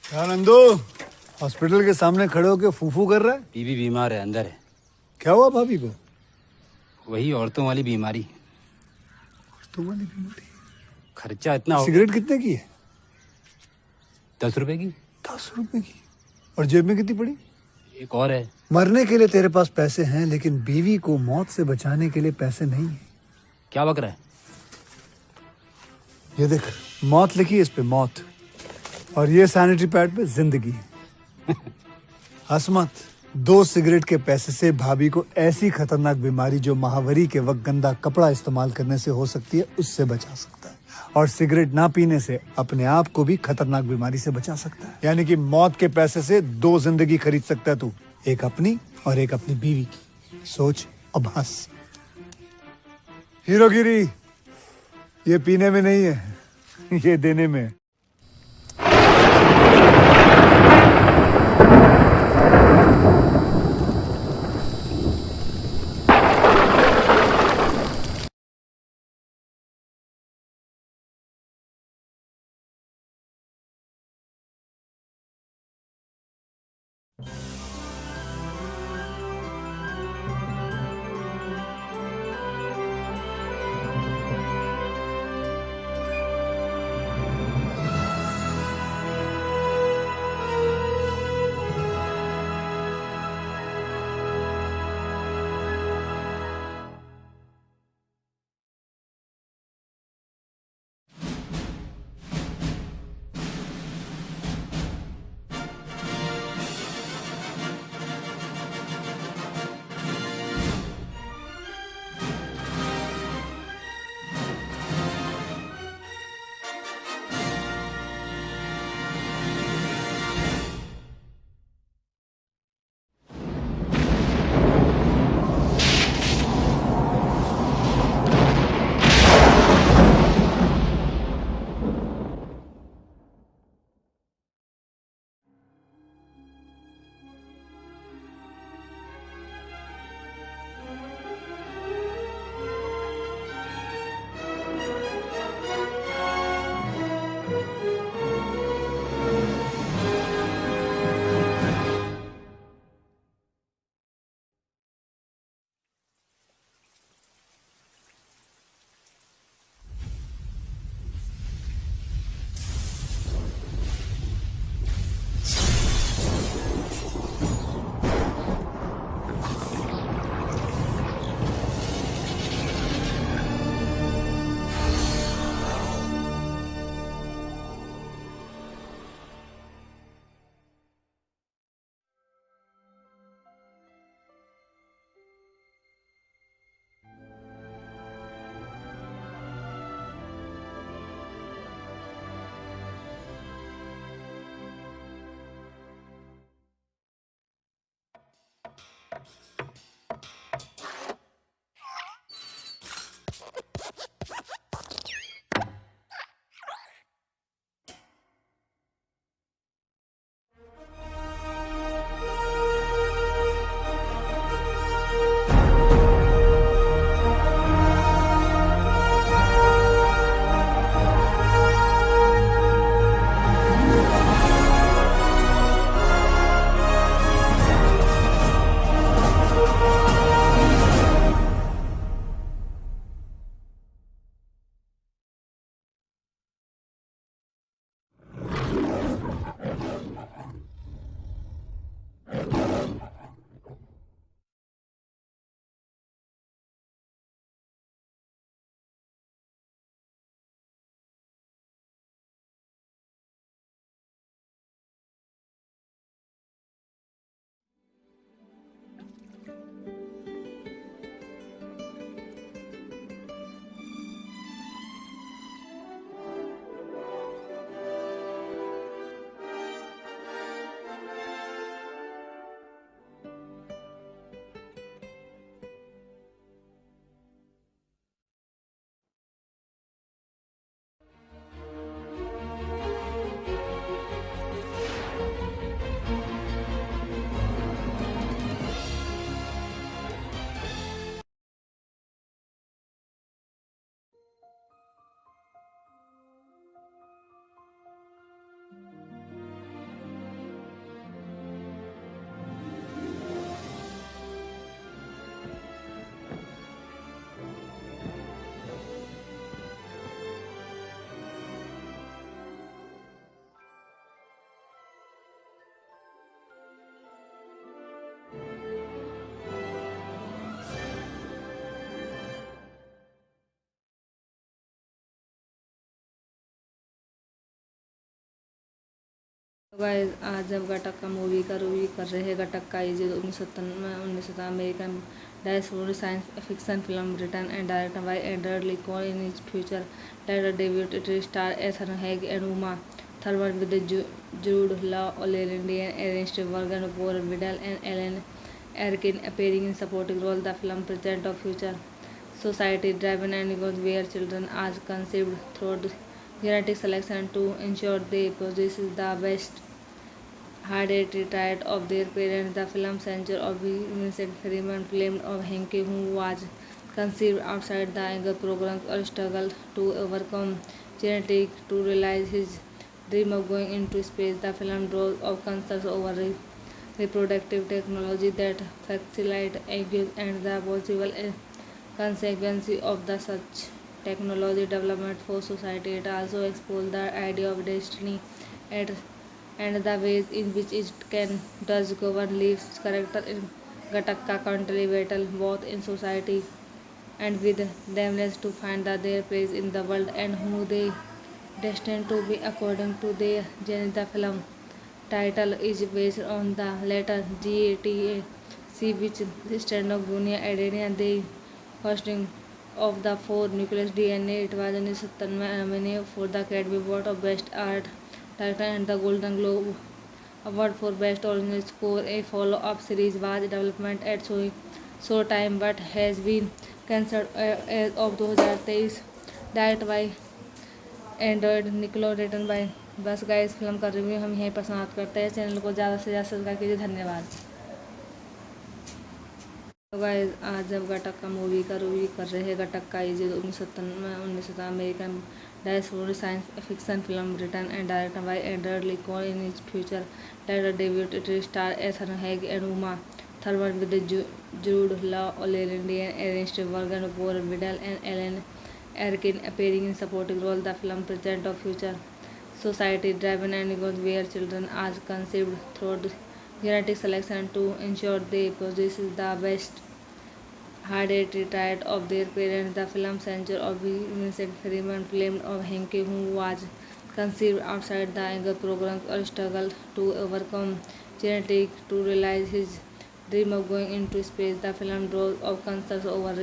क्या नंदू हॉस्पिटल के सामने खड़े होके फूफू कर रहा है? बीवी बीमार है, अंदर है। क्या हुआ भाभी को? वही औरतों वाली बीमारी। तुम्हारी बीमारी? खर्चा इतना हो। सिगरेट कितने की है? 10 रुपए की। 10 रुपए की? और जेब में कितनी पड़ी? एक और है। मरने के लिए तेरे पास पैसे हैं, लेकिन बीवी को मौत से बचाने के लिए पैसे नहीं है। क्या बक रहा है? ये देख, मौत लिखी है इस पे, मौत। और ये सैनिटरी पैड पे जिंदगी। हंस मत। 2 सिगरेट के पैसे से भाभी को ऐसी खतरनाक बीमारी जो महावरी के वक्त गंदा कपड़ा इस्तेमाल करने से हो सकती है, उससे बचा सकता है। और सिगरेट ना पीने से अपने आप को भी खतरनाक बीमारी से बचा सकता है। यानी कि मौत के पैसे से 2 जिंदगी खरीद सकता है तू, एक अपनी और एक अपनी बीवी की। सोच अब हंस। हीरोगिरी ये पीने में नहीं है, ये देने में है। गाइस आज हम घटक का मूवी का रिव्यू कर रहे हैं। Gattaca is 1997 American diasporic science fiction film written and directed by Edward Lee Con in his future later debuted it star Ethan Hawke and Uma Thurman with Jude Law, Lindy and Ernest Borgnine, Paul Vidal and Ellen Arkin appearing in supporting roles. The film presents a future society driven and where children are conceived through genetic selection to ensure they possess the best hereditary trait of their parents. The film centers on Vincent Freeman, played of Hank, who was conceived outside the Anger program or struggled to overcome genetic to realize his dream of going into space. The film draws of concerns over reproductive technology that facilitate eggs and the possible consequences of the such technology development for society. It also explores the idea of destiny and the ways in which it can does govern lives character in Gattaca country battle both in society and with themselves to find their place in the world and who they destined to be according to their journey. The film title is based on the letter GATAC, which stands for Guinea Adenine, the costing of the four nucleus DNA. It was in 1997 nominated for the Academy Award of Best Art Director and the Golden Globe Award for Best Original Score. A follow-up series was developed at Showtime but has been cancelled as of 2023. Directed by Android निकलो, written by. बस guys film का review हम यहीं पर समाप्त करते हैं। Channel को ज़्यादा से ज़्यादा सब्सक्राइब कीजिए। धन्यवाद। तो गाइस आज हम घटक का मूवी का रिव्यू कर रहे हैं। Gattaca is 1997 American diasporic science fiction film written and directed by Edward Lee Con in his future later debuted it star Ethan Hawke and Uma Thurman with Jude Law, Lindy and Ernest Borgnine, Paul Vidal and Ellen Arkin appearing in supporting roles. The film presents a future society driven and where children are conceived through genetic selection to ensure they possess the best hereditary trait of their parents. The film centers on Vincent Freeman, played of Hank, who was conceived outside the Anger program or struggled to overcome genetic to realize his dream of going into space. The film draws of concerns over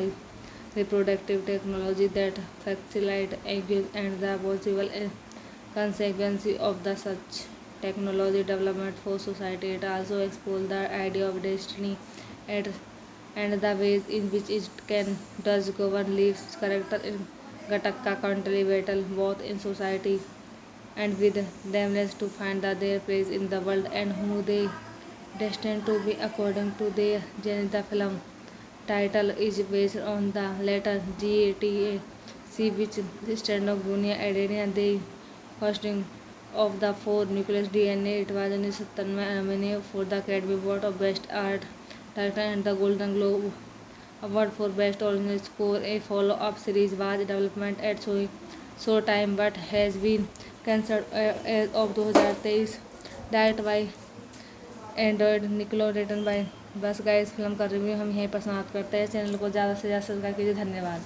reproductive technology that facilitate eggs and the possible consequences of the such technology development for society. It also explores the idea of destiny and the ways in which it can does govern lives character in Gattaca country battle both in society and with themselves to find their place in the world and who they destined to be according to their journey. The film title is based on the letter GATAC, which stands for Guinea Adenine, the costing of the four nucleus DNA. It was in 1997 nominated for the Academy Award of Best Art Director and the Golden Globe Award for Best Original Score. A follow-up series was developed at Showtime but has been cancelled as of 2023. Directed by Android निकलो, written by. बस guys film का review हम यहीं पर समाप्त करते हैं। Channel को ज़्यादा से ज़्यादा सब्सक्राइब कीजिए। धन्यवाद।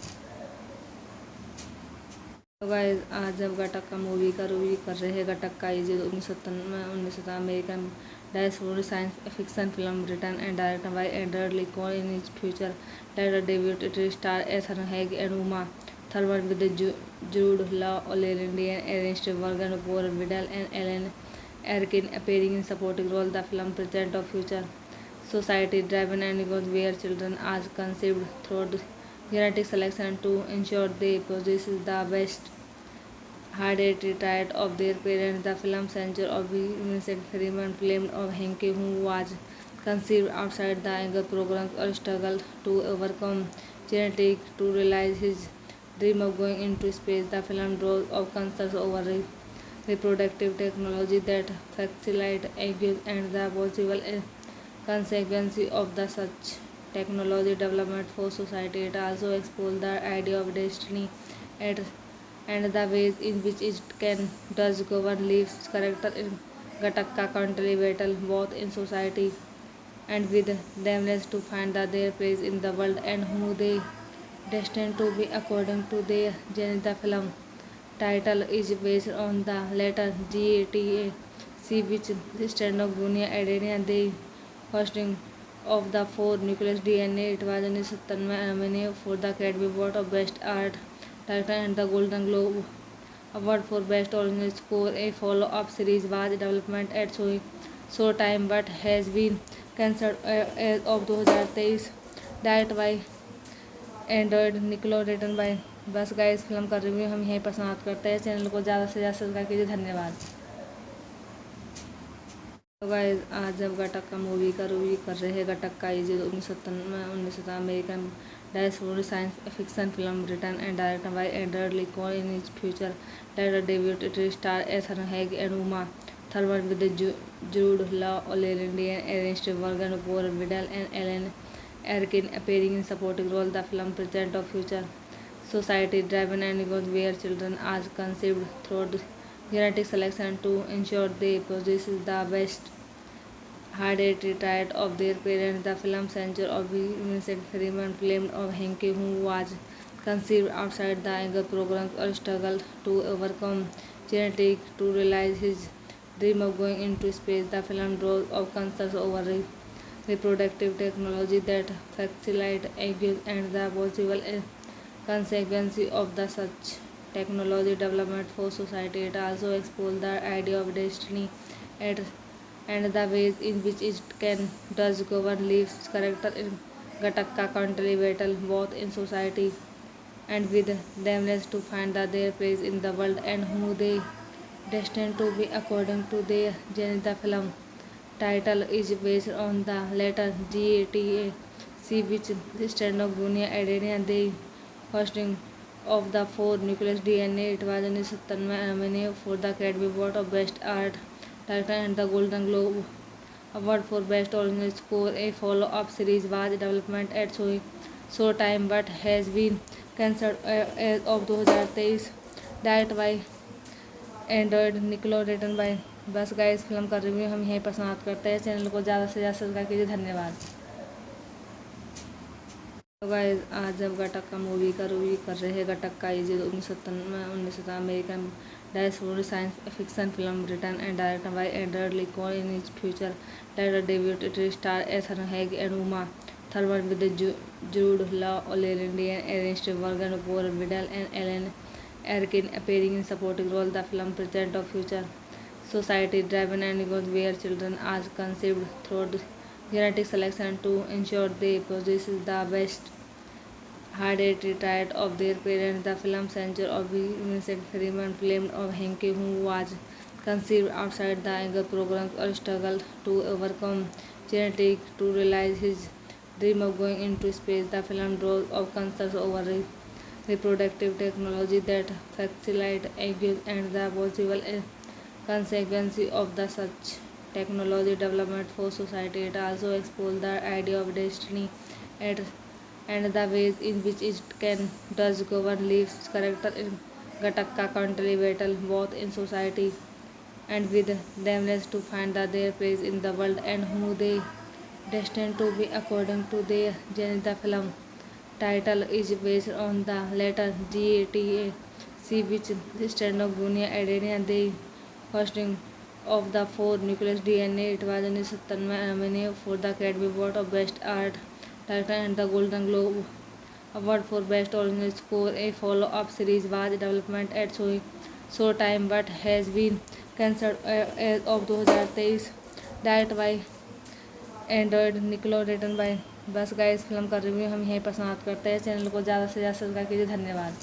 तो गाइस आज हम घटक का मूवी का रिव्यू कर रहे हैं। Gattaca is 1997 American diasporic science fiction film written and directed by Edward Lee Con in his future later debuted it star Ethan Hawke and Uma Thurman with Jude Law, Lindy and Ernest Borgnine, Paul Vidal and Ellen Arkin appearing in supporting roles. The film presents a future society driven and where children are conceived through genetic selection to ensure they possess the best hereditary trait of their parents. The film centers on Vincent Freeman, played of Hank, who was conceived outside the Anger program or struggled to overcome genetic to realize his dream of going into space. The film draws of concerns over reproductive technology that facilitate eggs and the possible consequences of the such technology development for society. It also explores the idea of destiny and the ways in which it can does govern lives character in Gattaca country battle both in society and with themselves to find their place in the world and who they destined to be according to their journey. The film title is based on the letter GATAC, see which strand of Guinea Adenia they hosting of the four nucleus DNA. It was 1997 nominated for the Academy Award of Best Art Director and the Golden Globe Award for Best Original Score. A follow-up series was development at Showtime but has been cancelled as of 2023. Directed by Android निकलो return bye बस guys film का review हम यहीं पर समाप्त करते हैं। Channel को ज़्यादा से ज़्यादा सब्सक्राइब कीजिए। धन्यवाद। तो गाइस आज हम घटक का मूवी का रिव्यू कर रहे हैं। घटक का ये 1997 American diasporic science fiction film written and directed by Andrew Lincoln in his future director debut it star Ethan Hawke and Uma Thurman with Jude Law Loren Dean Ernest Borgnine Gore Vidal and Alan Erkin appearing in supporting role. The film presents a future society driven and where children are conceived through genetic selection to ensure they possess the best hereditary trait of their parents. The film centers on Vincent Freeman, claimed of Henke, who was conceived outside the Anger program or struggled to overcome genetic to realize his dream of going into space. The film draws of concerns over reproductive technology that facilitate eggs and the possible consequences of the such technology development for society. It also explores the idea of destiny and the ways in which it can does govern lives. Character in Gattaca country battle both in society and with themselves to find their place in the world and who they destined to be according to their gene. The film title is based on the letter GATA, which strand of Guinea Adenia they hosting of the four nucleus DNA. It was 1997 nominated for the Academy Award of Best Art Director and the Golden Globe Award for Best Original Score. A follow-up series was development at Showtime but has been cancelled as of 2023. Directed by Android निकलो return bye बस guys film का review हम यहीं पर समाप्त करते हैं। Channel को ज़्यादा से ज़्यादा सब्सक्राइब कीजिए। धन्यवाद। तो गाइस आज हम घटक का मूवी का रिव्यू कर रहे हैं। घटक का ये 1997 American diasporic science fiction film written and directed by Andrew Lincoln in his future director debut it star Ethan Hawke and Uma Thurman with Jude Law Loren Dean Ernest Borgnine Gore Vidal and Alan Erkin appearing in supporting role. The film presents a future society driven and where children are conceived through genetic selection to ensure they possess the best hereditary trait of their parents. The film centers on Vincent Freeman, claimed of Henke, who was conceived outside the Anger program or struggled to overcome genetic to realize his dream of going into space. The film draws of concerns over reproductive technology that facilitate eggs and the possible consequences of the such technology development for society. It also explores the idea of destiny and the ways in which it can does govern lives. Character in Gattaca country battle both in society and with themselves to find their place in the world and who they destined to be according to their gene. The film title is based on the letter GATA, which strand of Guinea Adenia they hosting of the four nucleus DNA. It was 1997 nominated for the Academy Award of Best Art Director and the Golden Globe Award for Best Original Score. A follow-up series was development at Showtime but has been cancelled as of 2023. Directed by Android निकलो return bye बस guys film का review हम यहीं पर समाप्त करते हैं। Channel को ज़्यादा से ज़्यादा सब्सक्राइब कीजिए। धन्यवाद।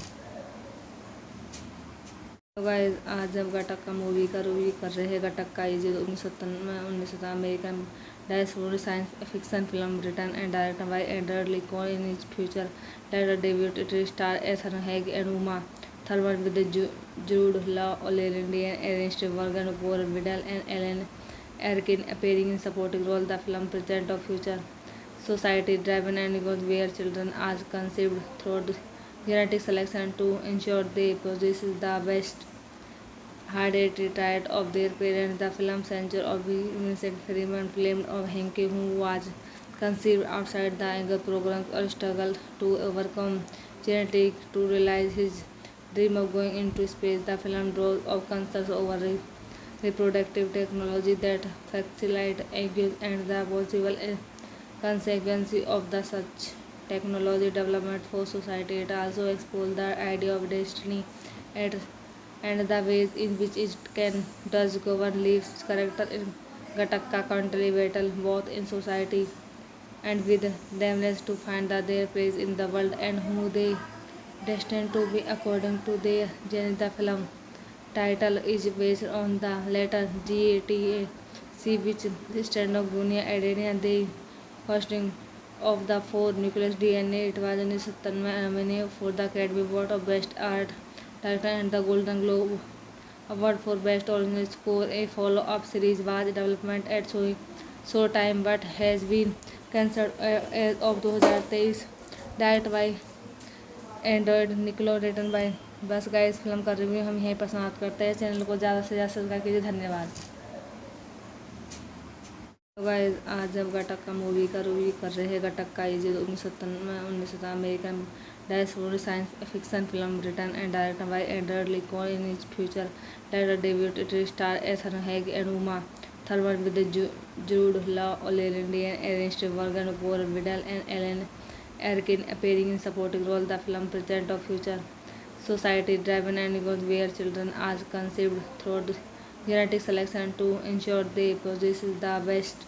तो गाइस आज हम घटक का मूवी का रिव्यू कर रहे हैं। घटक का ये 1997 American diasporic science fiction film written and directed by Andrew Lincoln in his future director debut it star Ethan Hawke and Uma Thurman with Jude Law Loren Dean Ernest Borgnine Gore Vidal and Alan Erkin appearing in supporting role. The film presents a future society driven and where children are conceived through genetic selection to ensure they possess the best hereditary trait of their parents. The film centers on Vincent Freeman, claimed of Henke, who was conceived outside the Anger program or struggled to overcome genetic to realize his dream of going into space. The film draws of concerns over reproductive technology that facilitate abuse and the possible consequences of the such technology development for society. It also explores the idea of destiny and, and the ways in which it can does govern lives, character, in Gattaca country battle both in society and with themselves to find their place in the world and who they destined to be according to their genre. The film title is based on the letter GATAC, which stands for Guinea Adenine, the hosting of the four nucleus DNA. It was 1997 nominated for the Academy Award of Best Art Director and the Golden Globe Award for Best Original Score. A follow-up series was development at Showtime but has been cancelled as of 2023. Directed by Android निकलो return bye. बस guys film का review हम यहीं पर समाप्त करते हैं। Channel को ज़्यादा से ज़्यादा सब्सक्राइब कीजिए। धन्यवाद। तो गाइस आज हम गटक्का मूवी का रिव्यू कर रहे हैं। Gattaca is 1997 American diasporic science fiction film written and director by Andrew Lincoln in his future director debut it star Ethan Hawke and Uma Thurman with Jude Law Loren Dean Ernest Borgnine Gore Vidal and Alan Erkin appearing in supporting role. The film presents a future society driven and where children are conceived through genetic selection to ensure they possess the best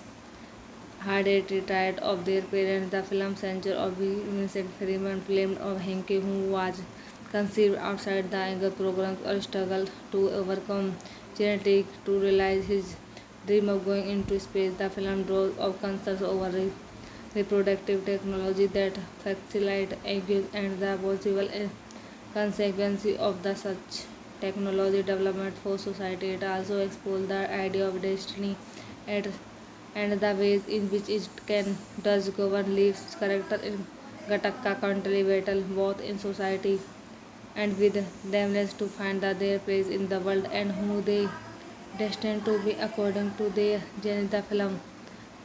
hereditary trait of their parents. The film centers of Vincent Freeman, played of Hank, who was conceived outside the Eagle program or struggled to overcome genetic to realize his dream of going into space. The film draws of concerns over reproductive technology that facilitate abuse and the possible consequences of the such technology development for society. It also explores the idea of destiny and the ways in which it can does govern lives, character, in Gattaca country battle both in society and with themselves to find their place in the world and who they destined to be according to their genre. The film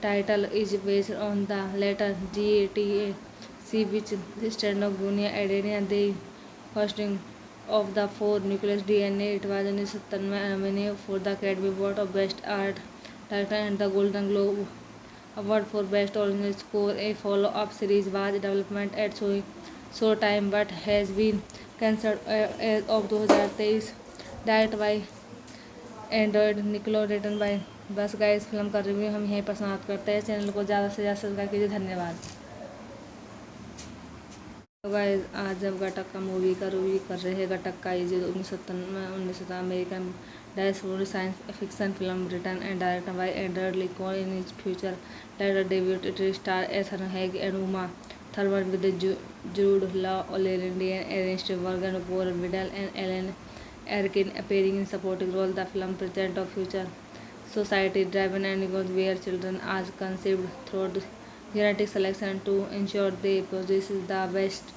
title is based on the letter GATAC, which stands for Guinea Adenine, the hosting of the four nucleus DNA. It was 1997 nominated for the Academy Award of Best Art Director and the Golden Globe Award for Best Original Score. A follow-up series was development at Showtime but has been cancelled as of 2023. Directed by Android निकलो return bye. बस guys film का review हम यहीं पर समाप्त करते हैं। Channel को ज़्यादा से ज़्यादा सब्सक्राइब कीजिए। धन्यवाद। तो गाइस आज हम गटक्का मूवी का रिव्यू कर रहे हैं। Gattaca is 1997 American diasporic science fiction film written and director by Andrew Lincoln in his future director debut it star Ethan Hawke and Uma Thurman with Jude Law Loren Dean Ernest Borgnine Gore Vidal and Alan Erkin appearing in supporting role. The film presents a future society driven and where children are conceived through genetic selection to ensure they possess the best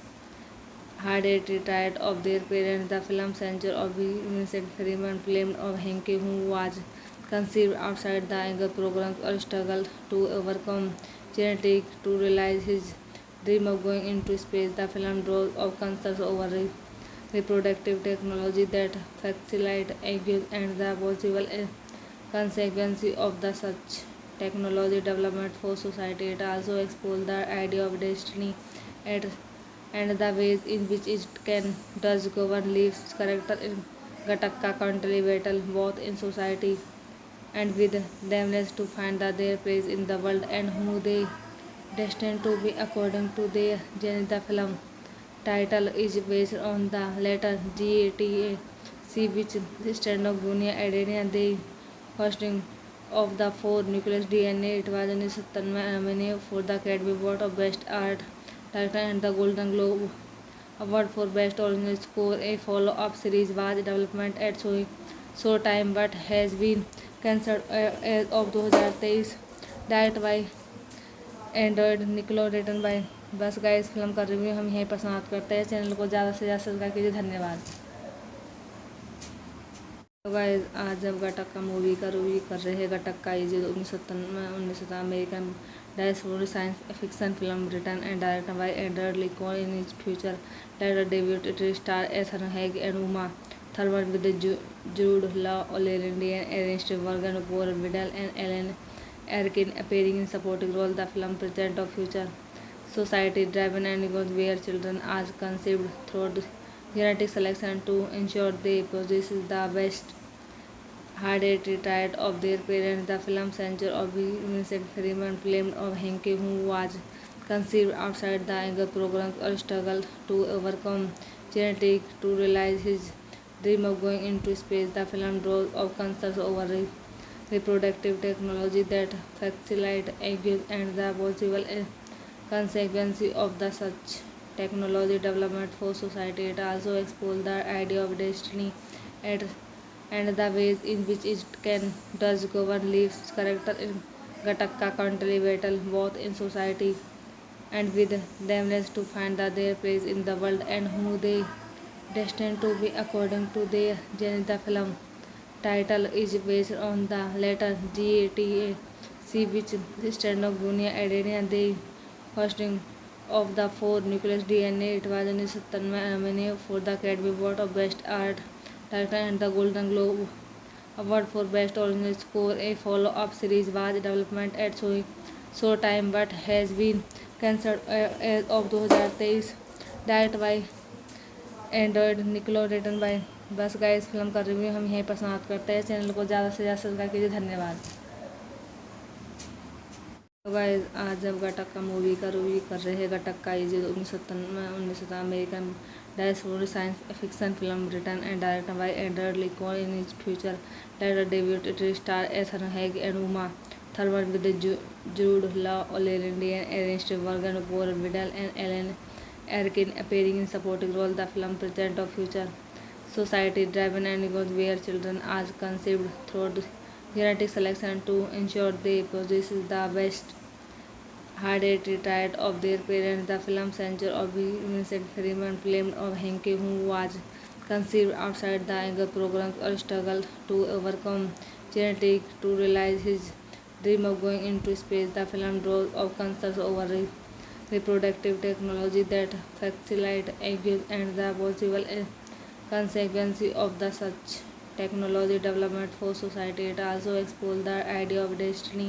hereditary trait of their parents. The film centers of Vincent Freeman, played of Hank, who was conceived outside the Eagle program or struggled to overcome genetic to realize his dream of going into space. The film draws of concerns over reproductive technology that facilitate abuse and the possible consequences of the such technology development for society. It also explores the idea of destiny and the ways in which it can does govern lives, character, in Gattaca country battle both in society and with themselves to find their place in the world and who they destined to be according to their genre. The film title is based on the letter GATAC, which stands for Guinea Adenine, the hosting of the four nucleus DNA. It was 1997 nominated for the Academy Award of Best Art Director and the Golden Globe Award for Best Original Score. A follow-up series was development at Showtime but has been cancelled as of 2023. Directed by Android निकलो return bye. बस guys film का review हम यहीं पर समाप्त करते हैं। Channel को ज़्यादा से ज़्यादा सब्सक्राइब कीजिए। धन्यवाद। तो गाइस आज हम गटक्का मूवी का रिव्यू कर रहे हैं। Gattaca is 1997 American diasporic science fiction film written and director by Andrew Lincoln in his future director debut it star Ethan Hawke and Uma third one with the Jude Law, O'Leary, Ernest Morgan, Gore Vidal, and Ellen Arkin appearing in supporting role. The film present of future society driven and goes where children are conceived through genetic selection to ensure they possess the best hard-headed trait of their parents. The film censor of Vincent Freeman film of Hank, who was conceived outside the Anger program or struggled to overcome genetic to realize his dream of going into space. The film draws of concerns over reproductive technology that facilitate eggs and the possible consequences of the such technology development for society. It also explores the idea of destiny and the ways in which it can does govern Leaf's character in Gattaca country battle both in society and with themselves to find their place in the world and who they destined to be according to their gene. The film title is based on the letter GATAC, which stands for Guinea Adenine, the hosting of the 4-nucleus DNA. It was in 1997 nominated for the Academy Award of Best Art Director and the Golden Globe Award for Best Original Score. A follow-up series was developed at Showtime but has been cancelled as of 2023. Directed by Android निकलो, return bye. बस guys film का review हम यहीं पर समाप्त करते हैं। Channel को ज़्यादा से ज़्यादा सब्सक्राइब कीजिए। धन्यवाद। तो गाइस आज जब गटक्का मूवी का रिव्यू कर रहे हैं। Gattaca is 1997 American diasporic science fiction film written and directed by Edward Lincoln in his future director debut. It star Ethan Hawke and Uma Thurman with Jude Law, Loren, Ernest Borgnine, Gore Vidal, and Alan Arkin appearing in supporting role. The film presents of future society driven and goes where children are conceived through genetic selection to ensure they possess the best hard-headed trait of their parents. The film censor of Vincent Freeman film of Hank, who was conceived outside the Anger program or struggled to overcome genetic to realize his dream of going into space. The film draws of concerns over reproductive technology that facilitate eggs and the possible consequences of the such technology development for society. It also explores the idea of destiny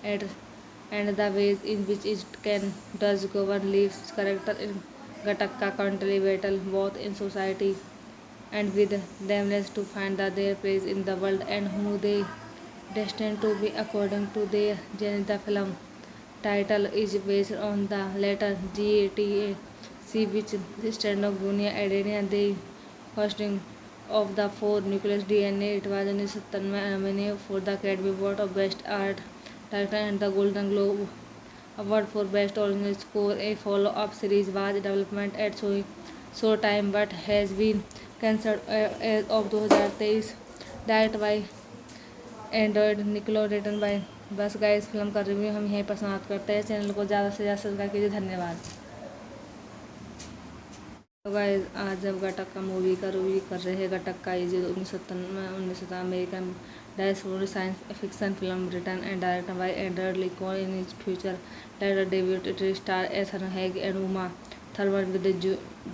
and the ways in which it can does govern Leaf's character in Gattaca country battle both in society and with themselves to find their place in the world and who they destined to be according to their gene. The film title is based on the letter GATAC, which stands for Guinea Adenine, the hosting of the 4-nucleus DNA. It was in 1997 nominated for the Academy Award of Best Art Director and the Golden Globe Award for Best Original Score. A follow-up series was developed at Showtime but has been cancelled as of 2023. Directed by Android निकलो, return bye. बस guys film का review हम यहीं पर समाप्त करते हैं। Channel को ज़्यादा से ज़्यादा सब्सक्राइब कीजिए। धन्यवाद। तो गाइस आज जब गटक्का मूवी का रिव्यू कर रहे हैं। Gattaca is 1997 American diasporic science fiction film written and directed by Edward Lincoln in his future director debut. It star Ethan Hawke and Uma Thurman with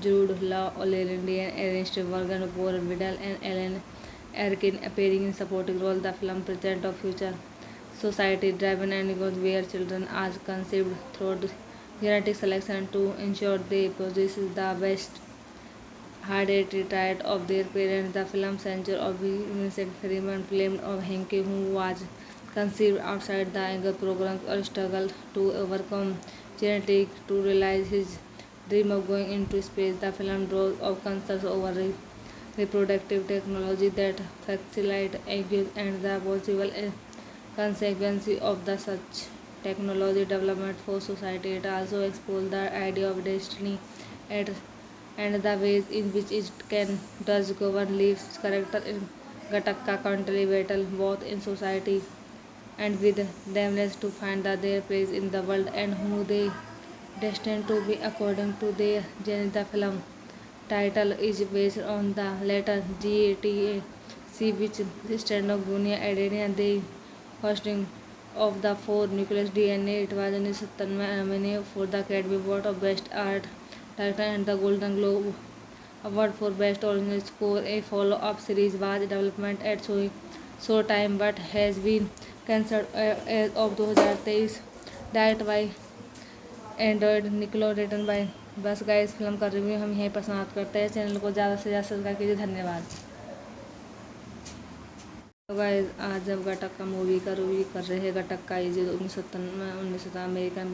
Jude Law, Loren, Ernest Borgnine, Gore Vidal, and Alan Arkin appearing in supporting role. The film presents of future society driven and goes where children are conceived through genetic selection to ensure they possess the best hard-headed trait of their parents. The film censor of Vincent Freeman film of Hank, who was conceived outside the Anger program or struggled to overcome genetic to realize his dream of going into space. The film draws of concerns over reproductive technology that facilitate eggs and the possible consequences of the such technology development for society. It also explores the idea of destiny and the ways in which it can does govern Leaf's character in Gattaca country battle both in society and with themselves to find their place in the world and who they destined to be according to their gene. The film title is based on the letter GATAC, which stands for Guinea Adenine, the hosting of the 4-nucleus DNA. It was in 1997 nominated for the Academy Award of Best Art Director and the Golden Globe award for Best Original Score. A follow-up series was development at Showtime but has been cancelled as of 2023. Directed by Android निकलो return bye. बस guys film का review हम यहीं पर समाप्त करते हैं। Channel को ज़्यादा से ज़्यादा सब्सक्राइब कीजिए। धन्यवाद। तो गाइस आज जब घटक का मूवी का रिव्यू कर रहे हैं। घटक का ये 1997 American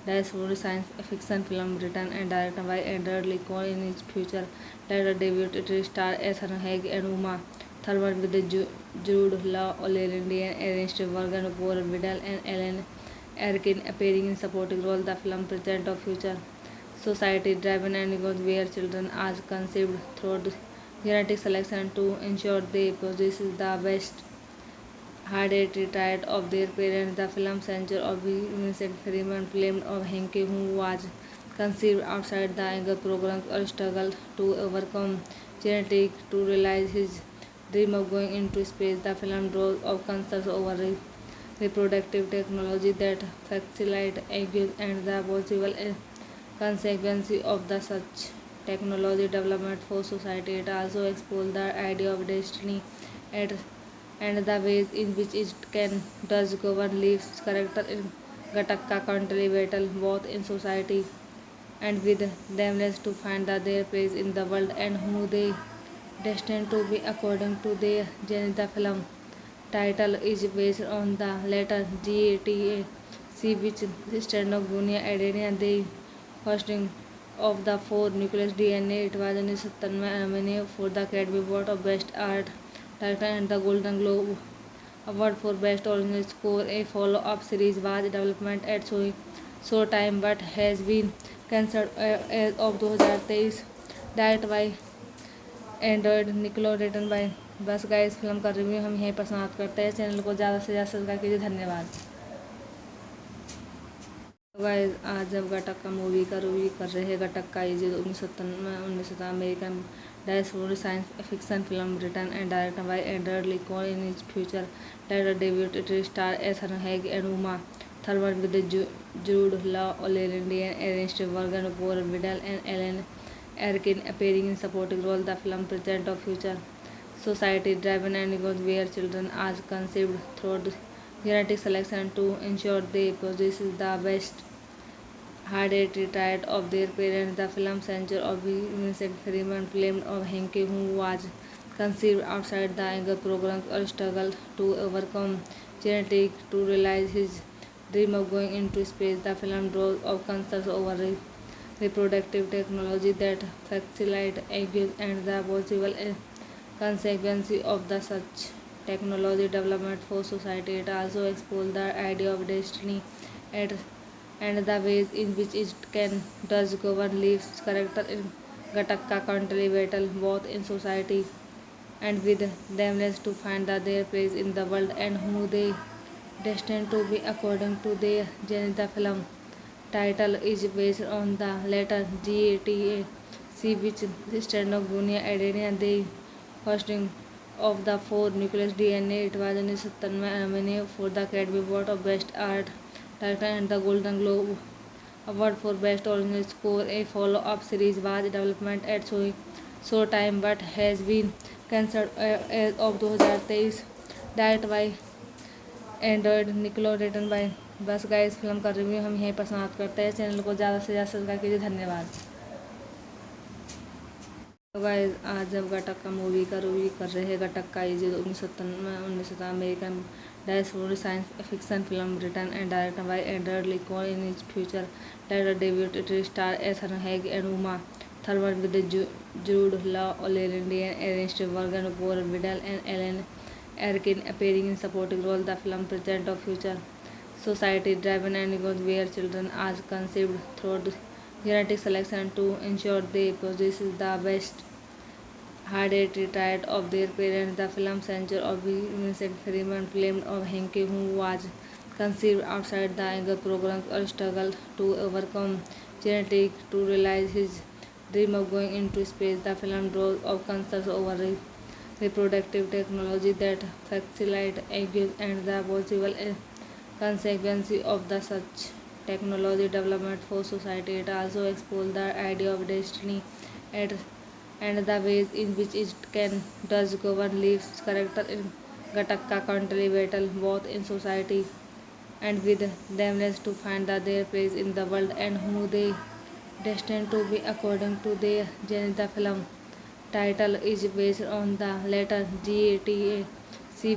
diaspora science fiction film written and directed by Andrew Lincoln in his future director debut it star Ethan Hawke and Uma Thurman with Jude Law Loren Dean Ernest Borgnine Gore Vidal and Alan Erkin appearing in supporting role. The film presents a future society driven and where children are conceived through genetic selection to ensure they possess the best hereditary trait of their parents. The film centers on Vincent Freeman, played of Hank, who was conceived outside the Anger program or struggled to overcome genetics to realize his dream of going into space. The film draws of concerns over reproductive technology that facilitate eggs and the possible consequences of the such technology development for society. It also explores the idea of destiny and the ways in which it can does govern lives. Character in Gattaca country battle both in society and with themselves to find their place in the world and who they destined to be according to their journey. The film title is based on the letter GATAC, which stands for Guinea Adenine, the hosting of the four nucleus DNA. It was 1997 nominated for the Academy Award of Best Art Director and the Golden Globe Award for Best Original Score. A follow-up series was development at Showtime but has been cancelled as of 2023. Directed by Android निकलो return bye. बस guys film का review हम यहीं पर समाप्त करते हैं। Channel को ज़्यादा से ज़्यादा सब्सक्राइब कीजिए। धन्यवाद। तो गाइस आज जब घटक का मूवी का रिव्यू कर रहे हैं। घटक का ये 1997 American diaspora science fiction film written and directed by Andrew Lincoln in his future director debut it star Ethan Hawke and Uma Thurman with Jude Law Loren Dean Ernest Borgnine Gore Vidal and Alan Erkin appearing in supporting role. The film presents a future society driven and where children are conceived through genetic selection to ensure they possess the best hereditary trait of their parents. The film centers on Vincent Freeman, played of Hank, who was conceived outside the Anger program or struggled to overcome genetics to realize his dream of going into space. The film draws of concerns over reproductive technology that facilitate eggs and the possible consequences of the such technology. Development for society. It also explores the idea of destiny and the ways in which it can does govern lives. Character in Gattaca country battle both in society and with themselves to find their place in the world and who they destined to be according to their journey. The film title is based on the letter GATAC, which stands for Guinea Adenine, the hosting of the four nucleus DNA. It was 1997 nominated for the Academy Award of Best Art Director and the Golden Globe Award for Best Original Score. A follow-up series was development at Showtime but has been cancelled as of 2023. Directed by Android निकलो return bye. बस guys film का review हम यहीं पर समाप्त करते हैं। Channel को ज़्यादा से ज़्यादा सब्सक्राइब कीजिए। धन्यवाद। तो गाइस आज जब घटक का मूवी का रिव्यू कर रहे हैं। घटक का ये 1997 American diaspora science fiction film written and directed by Andrew Lincoln in his future director debut it star Ethan Hawke and Uma Thurman with Jude Law Loren Dean Ernest Borgnine Gore Vidal and Alan Erkin appearing in supporting role. The film presents a future society driven and where children are conceived through genetic selection to ensure they possess the best hereditary trait of their parents. The film centers on Vincent Freeman, played of Hank, who was conceived outside the Anger program or struggled to overcome genetics to realize his dream of going into space. The film draws of concerns over reproductive technology that facilitate eggs and the possible consequences of the such technology development for society. It also explores the idea of destiny and the ways in which it can does govern Leaf's character in Gattaca country battle both in society and with themselves to find their place in the world and who they destined to be according to their genre. The film title is based on the letter GATAC,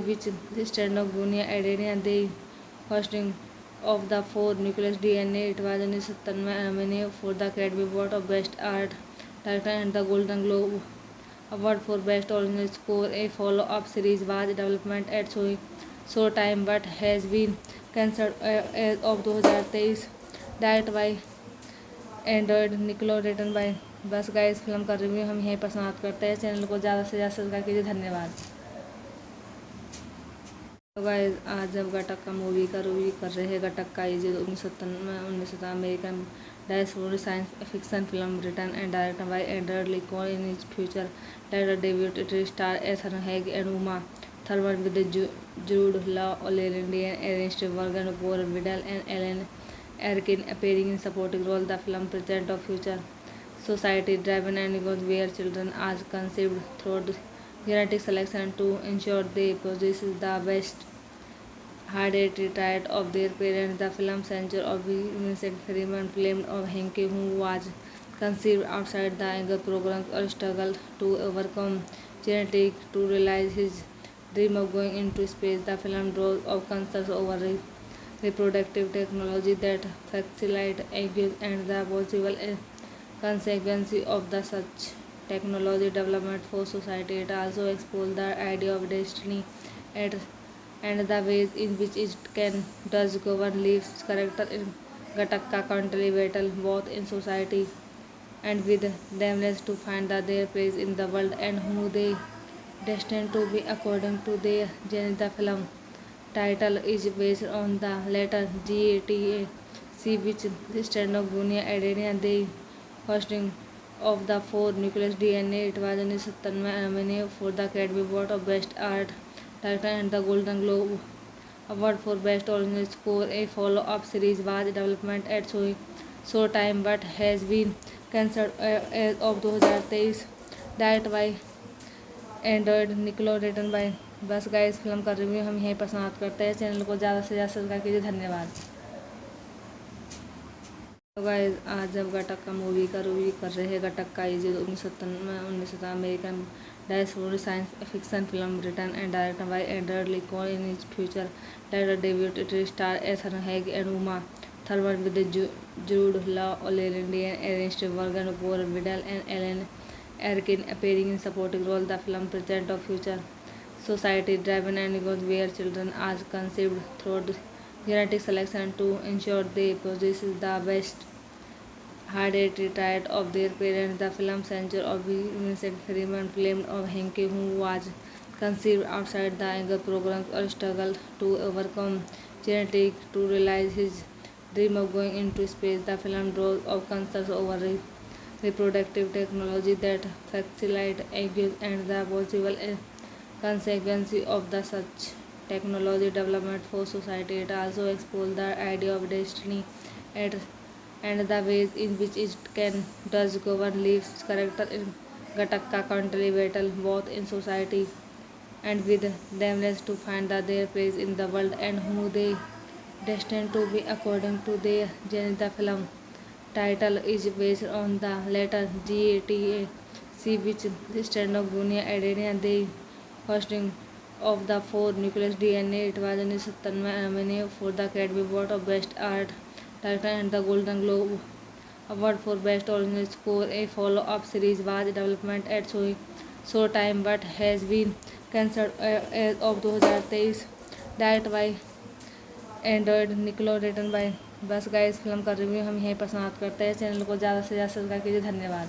which stands for Guinea Adenia, the hosting of the four nucleus DNA. It was 1997 nominated for the Academy Award of Best Art Director and the Golden Globe Award for Best Original Score. A follow-up series was development at Showtime but has been cancelled as of 2023. Directed by Android निकलो return bye. बस guys film का review हम यहीं पर समाप्त करते हैं। Channel को ज़्यादा से ज़्यादा सब्सक्राइब कीजिए। धन्यवाद। तो गाइस आज जब गटक्का मूवी का रिव्यू कर रहे हैं। Gattaca is 1997 American diaspora science fiction film written and directed by Edward Lee Con in his future director debut it star Ethan Hawke and Uma Thurman with Jude Law Loren Dean Ernest Borgnine Gore Vidal and Alan Erkin appearing in supporting role. The film presents a future society driven and where children are conceived through genetic selection to ensure they possess the best hereditary trait of their parents. The film centers on Vincent Freeman, played of Hank, who was conceived outside the Younger program or struggled to overcome genetics to realize his dream of going into space. The film draws of concerns over reproductive technology that facilitate engagement and the possible consequences of the such technology development for society. It also explores the idea of destiny and the ways in which it can does govern Leaf's character in Gattaca country battle both in society and with themselves to find their place in the world and who they destined to be according to their genre. The film title is based on the letter GATAC, which stands for Guinea Adenia, the hosting of the four nucleus DNA. It was 1997 nominated for the Academy Award of Best Art Director and the Golden Globe Award for Best Original Score. A follow-up series was development at Showtime but has been cancelled as of 2023. Directed by Android निकलो return bye. बस guys film का review हम यहीं पर समाप्त करते हैं। Channel को ज़्यादा से ज़्यादा सब्सक्राइब कीजिए। धन्यवाद। तो गाइस आज जब गटक्का मूवी का रिव्यू कर रहे हैं। Gattaca is 1997 American diaspora science fiction film written and directed by Edward Lee Con in his future director debut it star Ethan Hawke and Uma Thurman with Jude Law Loren Dean Ernest Borgnine Gore Vidal and Alan Erkin appearing in supporting role. The film presents a future society driven and where children are conceived through genetic selection to ensure they possess the best hereditary trait of their parents. The film centers on Vincent Freeman, played of Hank, who was conceived outside the Younger program or struggled to overcome genetics to realize his dream of going into space. The film draws of concerns over reproductive technology that facilitate engagement and the possible consequences of the such technology development for society. It also explores the idea of destiny and the ways in which it can does govern Leaf's character in Gattaca country battle both in society and with themselves to find their place in the world and who they destined to be according to their genre. The film title is based on the letter GATAC, which stands for Guinea Adenia, the hosting of the four nucleus DNA. It was 1997 nominated for the Academy Award of Best Art Director and the Golden Globe Award for Best Original Score. A follow-up series was development at Showtime but has been cancelled as of 2023. Directed by Android निकलो return bye. बस guys film का review हम यहीं पर समाप्त करते हैं। Channel को ज़्यादा से ज़्यादा सब्सक्राइब कीजिए। धन्यवाद।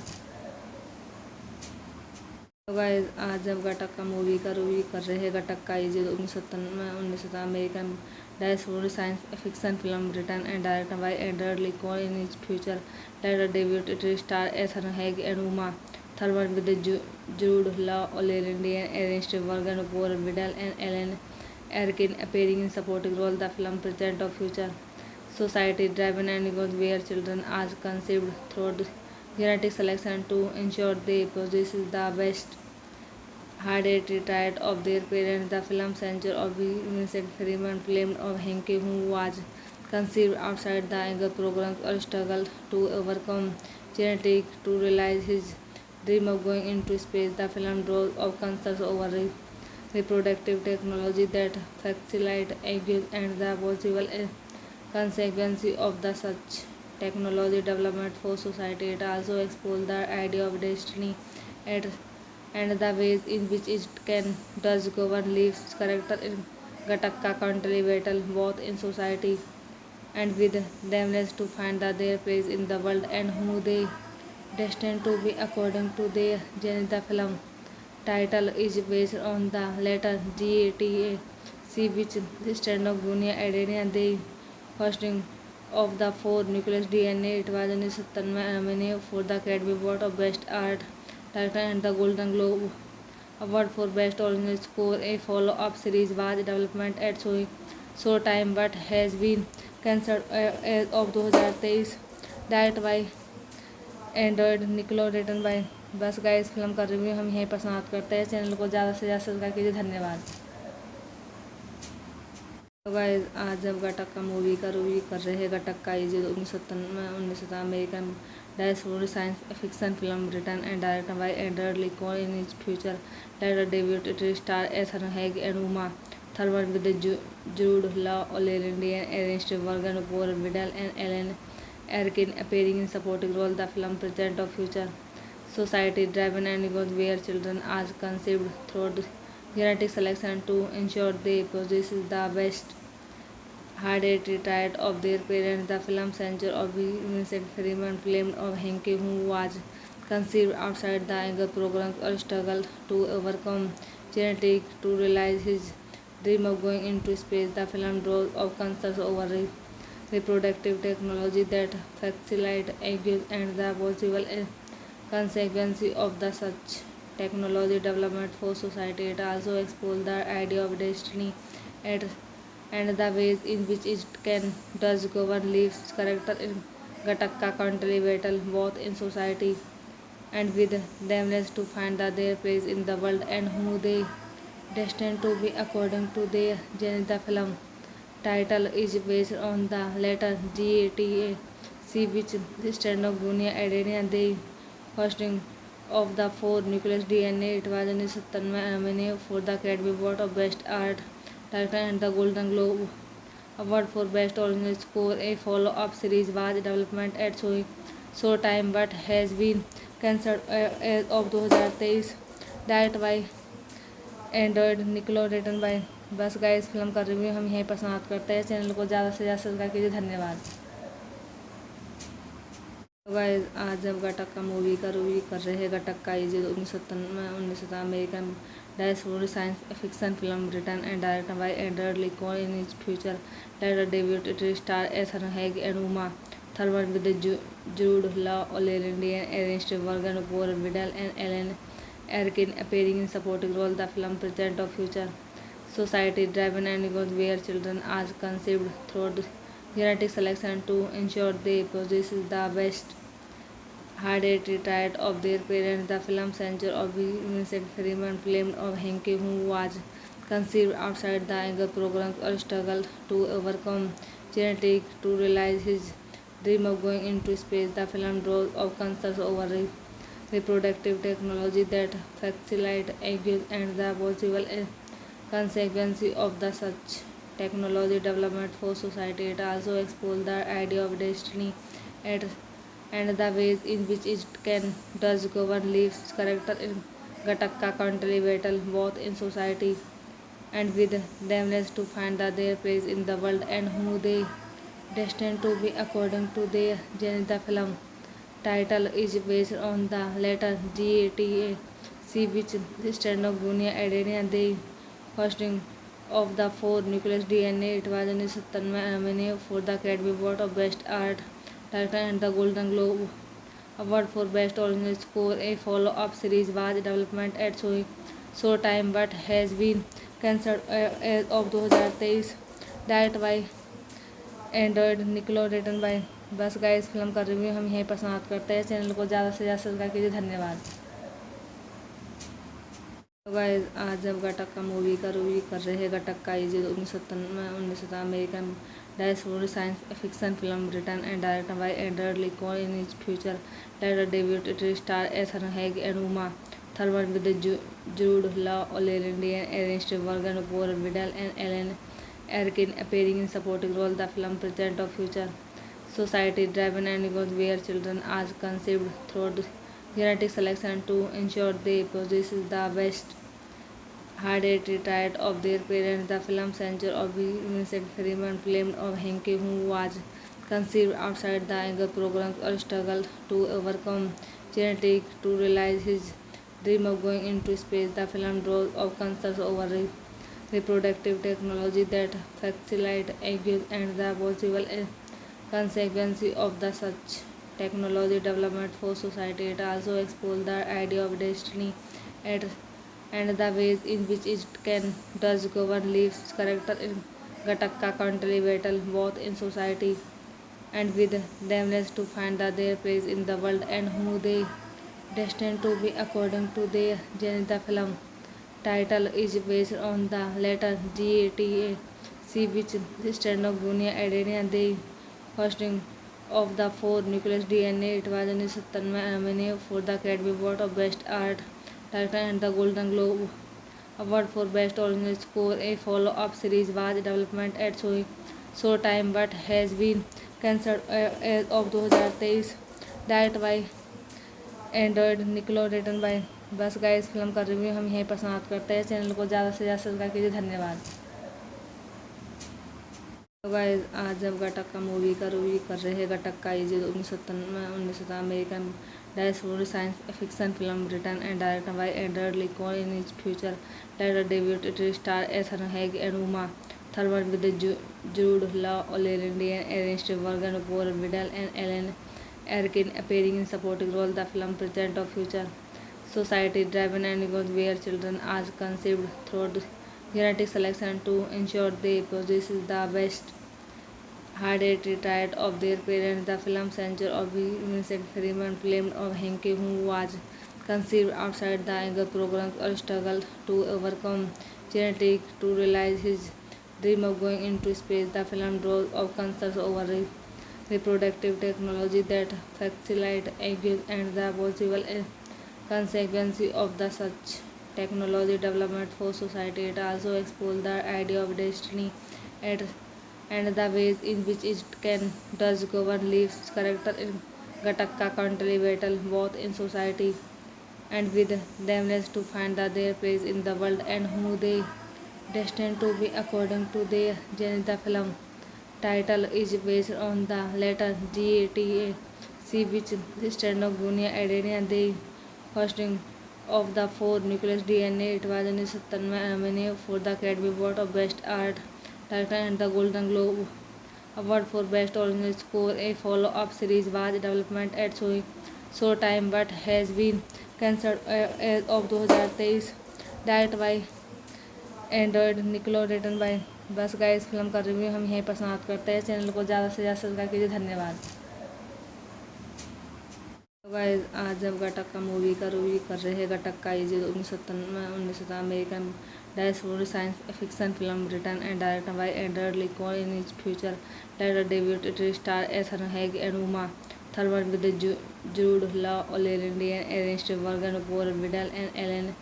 तो गाइस आज जब गटक्का मूवी का रिव्यू कर रहे हैं। Gattaca is 1997 American diaspora science fiction film written and directed by Edward Lee Con in his future director debut it star Ethan Hawke and Uma Thurman with Jude Law Loren Dean Ernest Borgnine Gore Vidal and Alan Erkin appearing in supporting role. The film presents a future society driven and where children are conceived through genetic selection to ensure they possess the best hereditary trait of their parents. The film Censure of Vincent Freeman filmed of Hank, who was conceived outside the Angle program or struggled to overcome genetic to realize his dream of going into space. The film draws of concerns over reproductive technology that facilitate eggs and the possible consequences of the such technology development for society. It also explores the idea of destiny and, and the ways in which it can does govern lives character in Gattaca country battle both in society and with themselves to find their place in the world and who they destined to be according to their journey. The film title is based on the letter GATAC, which stands for Guinea Adenine, the first of the four nucleus DNA. It was 1997 nominated for the Academy Award of Best Art Director and the Golden Globe Award for Best Original Score. A follow-up series was developed at Showtime but has been cancelled as of 2023. Directed by Android निकलो return bye. बस guys film का review हम यहीं पर समाप्त करते हैं। Channel को ज़्यादा से ज़्यादा सब्सक्राइब कीजिए। धन्यवाद। तो गाइस आज हम गटक्का मूवी का रिव्यू कर रहे हैं। Gattaca is 1997 American dashboard science fiction film written and directed by Edward Lee Con in his future director debut it star Ethan Hawke and Uma Thurman with Jude Law Loren Dean Ernest Borgnine Gore Vidal and Alan Erkin appearing in supporting role. The film presents a future society driven and where children are conceived through genetic selection to ensure they possess the best hereditary trait of their parents. The film Censure of Vincent Freeman filmed of Hank, who was conceived outside the Angle program or struggled to overcome genetic to realize his dream of going into space. The film draws of concerns over reproductive technology that facilitate eggs and the possible consequences of the such technology development for society. It also explores the idea of destiny and, and the ways in which it can does govern lives character in Gattaca country battle both in society and with themselves to find their place in the world and who they destined to be according to their journey. The film title is based on the letter GATAC, which stands for Guinea Adenine, the first of the four nucleus DNA. It was 1997 nominated for the Academy Award of Best Art Director and the Golden Globe Award for Best Original Score. A follow-up series was developed at Showtime but has been cancelled as of 2023. Directed by Android निकलो return bye. बस guys film का review हम यहीं पर समाप्त करते हैं। Channel को ज़्यादा से ज़्यादा सब्सक्राइब कीजिए। धन्यवाद। तो गाइस आज हम गटक्का मूवी का रिव्यू कर रहे हैं। Gattaca is 1997 American dashboard science fiction film written and directed by Edward Lee Con in his future director debut it star Ethan Hawke and Uma Thurman with Jude Law Loren Dean Ernest Borgnine Gore Vidal and Alan Erkin appearing in supporting role. The film presents a future society driven and where children are conceived through genetic selection to ensure they possess the best hereditary trait of their parents. The film Censure of Vincent Freeman filmed of Hank, who was conceived outside the Angle program or struggled to overcome genetic to realize his dream of going into space. The film draws of concerns over reproductive technology that facilitate eggs and the possible consequences of the such technology development for society. It also explores the idea of destiny and, and the ways in which it can does govern lives character in Gattaca country battle both in society and with themselves to find their place in the world and who they destined to be according to their journey. The film title is based on the letter GATAC, which stands for Guinea Adenine, the first of the four nucleus DNA. It was 1997 nominated for the Academy Award of Best Art Director and the Golden Globe Award for Best Original Score. A follow-up series was developed at Showtime but has been cancelled as of 2023. Directed by Android निकलो return bye. बस guys film का review हम यहीं पर समाप्त करते हैं। Channel को ज़्यादा से ज़्यादा सब्सक्राइब कीजिए। धन्यवाद। तो गाइस आज हम घटक का मूवी का रिव्यू कर रहे हैं। घटक का ये 1997 American diaspora science fiction film written and directed by Edward Lee Con in his future later debuted it star Ethan Hawke and Uma Thurman with Jude Law, Lindsay Ernst, Morgan Paul Vidal and Ellen Arkin appearing in supporting roles. The film presents a future society driven and where children are conceived through genetic selection to ensure they possess the best hereditary trait of their parents. The film centers on Vincent Freeman, played of Hank, who was conceived outside the Anger program or struggled to overcome genetic to realize his dream of going into space. The film draws of concerns over reproductive technology that facilitate eggs and the possible consequences of the such technology development for society. It also explores the idea of destiny and the ways in which it can does govern lives character in Gattaca country battle both in society and with themselves to find their place in the world and who they destined to be according to their journey. The film title is based on the letter GATAC, which stands for Guinea Adenine, the first of the four nucleus DNA. It was in 1997 nominated for the Academy Award of Best Art Director and the Golden Globe Award for Best Original Score. A follow-up series was developed at Showtime but has been cancelled as of 2023. Directed by Android निकलो, written by. बस guys film का review हम यहीं पर समाप्त करते हैं। Channel को ज़्यादा से ज़्यादा सब्सक्राइब कीजिए। धन्यवाद। तो गाइस आज हम घटक का मूवी का रिव्यू कर रहे हैं। घटक का ये 1997 American diaspora science fiction film written and directed by Edward Lee Con in his future later debuted it star Ethan Hawke and Uma Thurman with Jude Law, Lindsay Ernst, Morgan Paul Vidal and Ellen Arkin appearing in supporting roles. The film presents a future society driven and where children are conceived through genetic selection to ensure they possess the best hereditary trait of their parents. The film centers on Vincent Freeman, played of Hank, who was conceived outside the Anger program or struggled to overcome genetic to realize his dream of going into space. The film draws of concerns over reproductive technology that facilitate eggs and the possible consequences of the such technology development for society. It also explores the idea of destiny and the ways in which it can does govern lives character in Gattaca country battle both in society and with themselves to find their place in the world and who they destined to be according to their journey. The film title is based on the letter GATAC, which stands for Guinea Adenine, the first of the four nucleus DNA. It was in 1997 nominated for the Academy Award of Best Art Director and the Golden Globe Award for Best Original Score. A follow-up series was developed at Showtime but has been cancelled as of 2023. Directed by Android निकलो, written by. बस guys film का review हम यहीं पर समाप्त करते हैं। Channel को ज़्यादा से ज़्यादा सब्सक्राइब कीजिए। धन्यवाद। तो गाइस आज हम घटक का मूवी का रिव्यू कर रहे हैं। घटक का ये 1997 American diaspora science fiction film written and directed by Edward Lee Con in his future later debuted it star Ethan Hawke and Uma Thurman with Jude Law, Lindsay Ernst, Morgan Paul Vidal and Ellen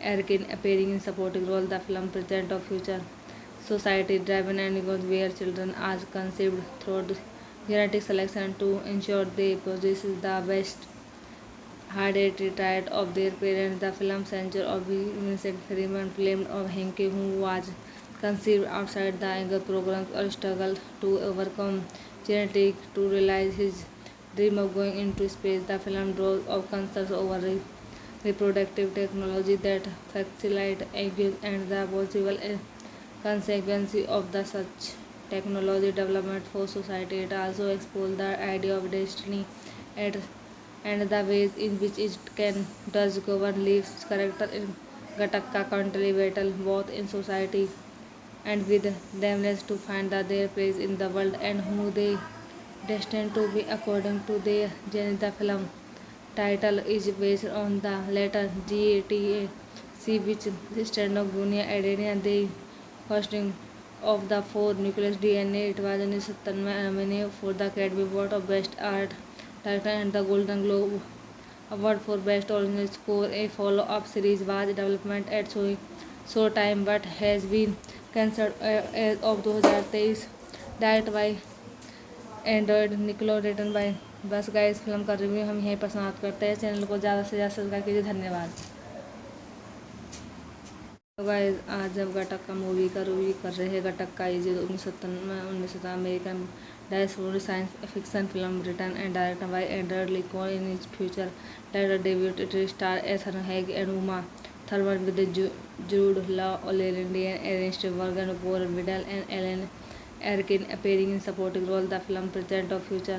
Arkin appearing in supporting roles. The film presents a future society driven and where children are conceived through genetic selection to ensure they possess the best hereditary trait of their parents. The film centers on Vincent Freeman, played of Hank, who was conceived outside the Anger program or struggled to overcome genetic to realize his dream of going into space. The film draws of concerns over reproductive technology that facilitate eggs and the possible consequences of the such technology development for society. It also explores the idea of destiny and the ways in which it can does govern lives character in Gattaca country battle both in society and with themselves to find their place in the world and who they destined to be according to their genre. The film title is based on the letter GATAC, which stands for Guinea Adenine, the first of the four nucleus DNA. It was in 1997 nominated for the Academy Award of Best Art Director and the Golden Globe Award for Best Original Score. A follow-up series was development at Showtime but has been cancelled as of 2023. Directed by Android निकलो, return bye. बस guys film का review हम यहीं पर समाप्त करते हैं। Channel को ज़्यादा से ज़्यादा सब्सक्राइब कीजिए। धन्यवाद। तो गाइस आज हम घटक का मूवी का रिव्यू कर रहे हैं। घटक का ये 1997 American diasporic science fiction film written and directed by Andrew Lincoln in his future director debut. It star Ethan Hawke and Uma Thurman with Jude Law, Loren Dean, Ernest Borgnine, Gore Vidal and Alan Erkin appearing in supporting role. The film presents a future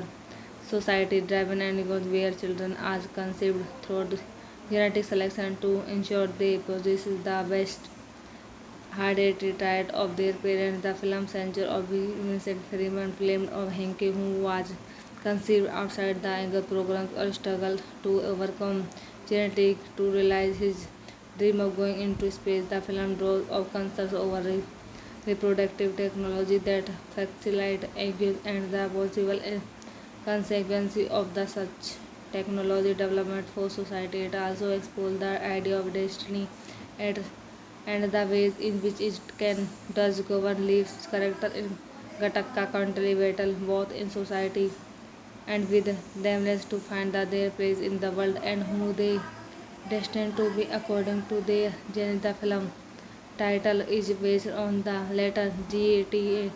society driven and where children are conceived through genetic selection to ensure they possess the best hereditary trait of their parents. The film centers on Vincent Freeman, played of Hank, who was conceived outside the Anger program or struggled to overcome genetic to realize his dream of going into space. The film draws of concerns over reproductive technology that facilitate eggs and the possible consequences of the such technology development for society. It also explores the idea of destiny and the ways in which it can does govern lives. Character in Gattaca का contribute both in society and with themselves to find their place in the world and who they destined to be according to their genre. The film title is based on the letter GATAC,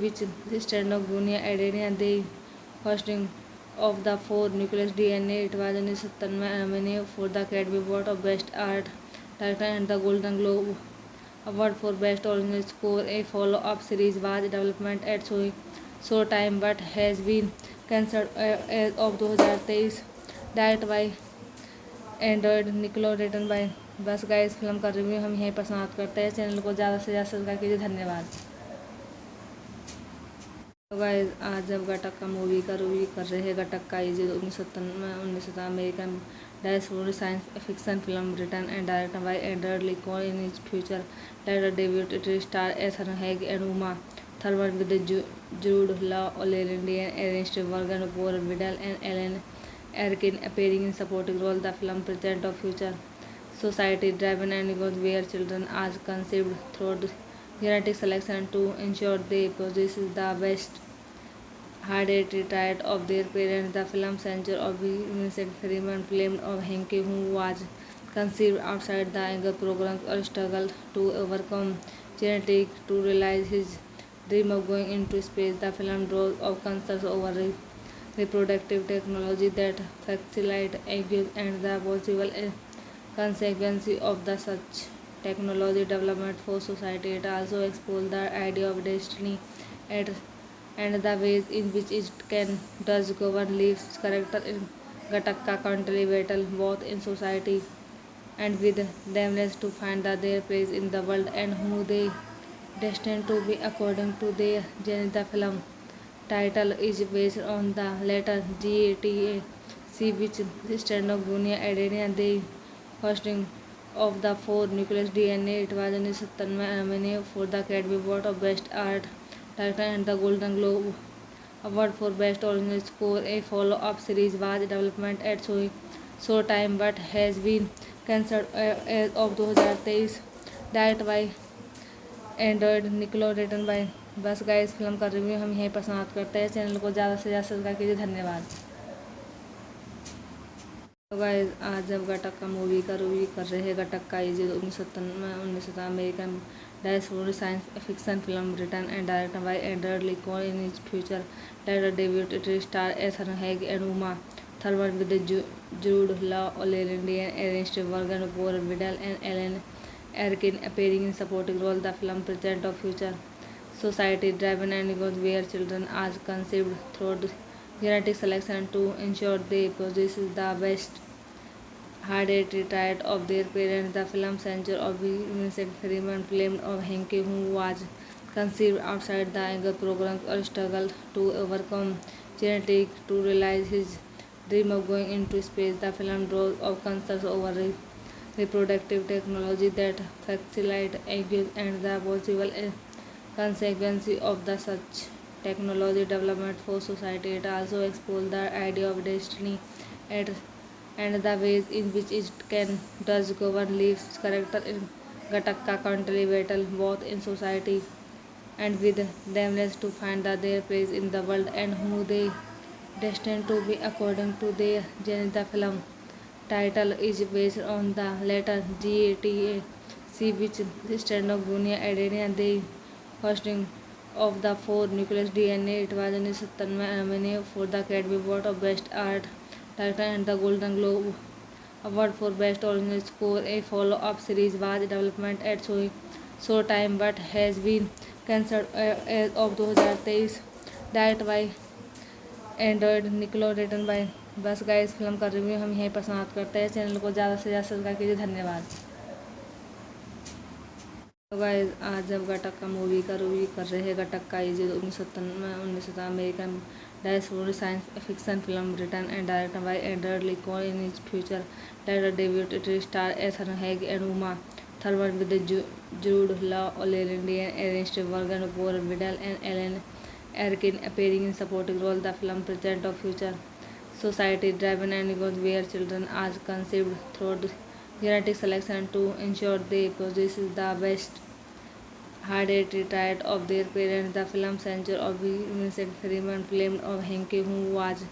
which stands for Guinea Adenine, the first of the four nucleus DNA. It was in 1997 nominated for the Academy Award of Best Art Director and the Golden Globe Award for Best Original Score. A follow-up series was development at Showtime but has been cancelled as of 2023. Directed by Android निकलो, return bye. बस guys film का review हम यहीं पर समाप्त करते हैं। Channel को ज़्यादा से ज़्यादा सब्सक्राइब कीजिए। धन्यवाद। तो गाइस आज हम घटक का मूवी का रिव्यू कर रहे हैं। घटक का ये 1997 American diasporic science fiction film written and directed by Andrew Lincoln in his future director debut. It star Ethan Hawke and Uma Thurman with Jude Law, Loren Dean, Ernest Borgnine, Gore Vidal and Alan Erkin appearing in supporting role. The film presents a future society driven and where children are conceived through genetic selection to ensure they possess the best hereditary trait of their parents. The film centers on Vincent Freeman, played of Hank, who was conceived outside the Anger program or struggled to overcome genetic to realize his dream of going into space. The film draws of concerns over reproductive technology that facilitate eggs and the possible consequences of the such technology development for society. It also explores the idea of destiny and the ways in which it can does govern lives. Character in Gattaca contribute both in society and with themselves to find their place in the world and who they destined to be according to their genre. The film title is based on the letter GATAC, which stands for Guinea Adenine, the first of the four nucleus DNA. It was in 1997 nominated for the Academy Award of Best Art Director and the Golden Globe Award for Best Original Score. A follow-up series was development at Showtime but has been cancelled as of 2023. Directed by Android निकलो, return bye. बस guys film का review हम यहीं पर समाप्त करते हैं। Channel को ज़्यादा से ज़्यादा सब्सक्राइब कीजिए। धन्यवाद। तो गाइस आज हम घटक का मूवी का रिव्यू कर रहे हैं। घटक का ये 1997 American diasporic science fiction film written and directed by Andrew Lincoln in his future director debut. It star Ethan Hawke and Uma Thurman with Jude Law, Loren Dean, Ernest Borgnine, Gore Vidal and Alan Erkin appearing in supporting role. The film presents a future society driven and where children are conceived through genetic selection to ensure they possess the best hereditary trait of their parents. The film centers on Vincent Freeman, played of Hank, who was conceived outside the Anger program or struggle to overcome genetic to realize his dream of going into space. The film draws of concerns over reproductive technology that facilitate eggs and the possible consequences of the such technology development for society. It also explores the idea of destiny and, and the ways in which it can does govern lives character in Gattaca country battle both in society and with themselves to find their place in the world and who they destined to be according to their journey. The film title is based on the letter GATAC, which stands for Guinea Adenine, the hosting of the four nucleus DNA. It was 1997 nominated for the Academy Award of Best Art Director and the Golden Globe Award for Best Original Score. A follow-up series was development at Showtime but has been cancelled as of 2023. Directed by Android निकलो return bye बस guys film का review हम यहीं पर समाप्त करते हैं। Channel को ज़्यादा से ज़्यादा सब्सक्राइब कीजिए। धन्यवाद। तो गाइस आज हम गटक्का मूवी का रिव्यू कर रहे हैं। Gattaca is 1997 American diasporic science fiction film written and directed by Edward Lee Con in his future director debut star Ethan Hawke and Uma Thurman with Jude Law Loren Dean Ernest Borgnine Gore Vidal and Alan Erkin appearing in supporting role. The film presents a future society driven and where children are conceived through genetic selection to ensure they possess the best hereditary trait of their parents. The film centers of Vincent Freeman, film of Henke, who was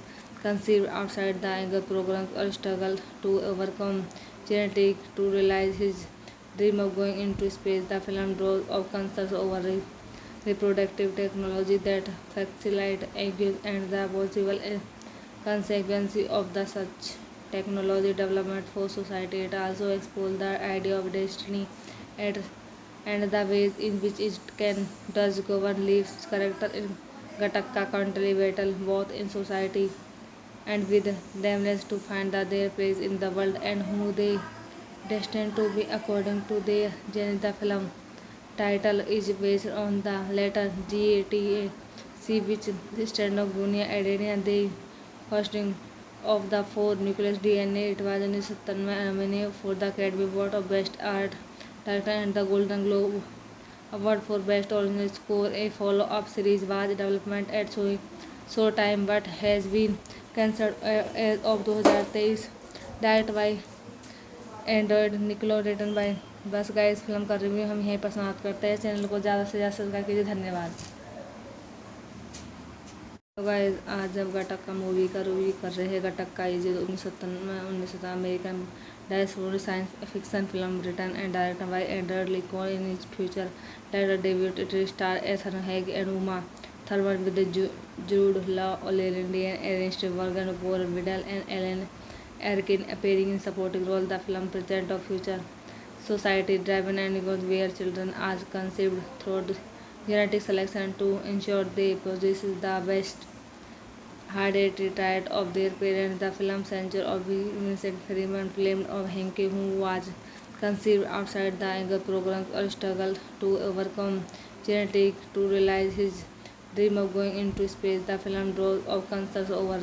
conceived outside the Anger program or struggle to overcome genetic to realize his dream of going into space. The film draws of concerns over reproductive technology that facilitate eggs and the possible consequences of the such technology development for society. It also explores the idea of destiny and the ways in which it can does govern lives character in Gattaca country battle both in society and with themselves to find their place in the world and who they destined to be according to their journey. The film title is based on the letter GATAC, which stands for Guinea Adenine, the hosting of the four nucleus DNA. It was 1997 nominated for the Academy Award of Best Art Director and the Golden Globe Award for Best Original Score. A follow-up series was development at Showtime but has been cancelled as of 2023. Directed by Android निकलो return bye बस guys film का review हम यहीं पर समाप्त करते हैं। Channel को ज़्यादा से ज़्यादा सब्सक्राइब कीजिए। धन्यवाद। तो गाइस आज हम गटक्का मूवी का रिव्यू कर रहे हैं। Gattaca is 1997 American diasporic science fiction film written and directed by Edward Lee Con in his future director debut star Ethan Hawke and Uma Thurman with Jude Law Loren Dean Ernest Borgnine Gore Vidal and Alan Erkin appearing in supporting role. The film presents a future society driven and where children are conceived through genetic selection to ensure they possess the best hereditary trait of their parents. The film centers of Vincent Freeman, film of Henke, who was conceived outside the Anger program or struggle to overcome genetic to realize his dream of going into space. The film draws of concerns over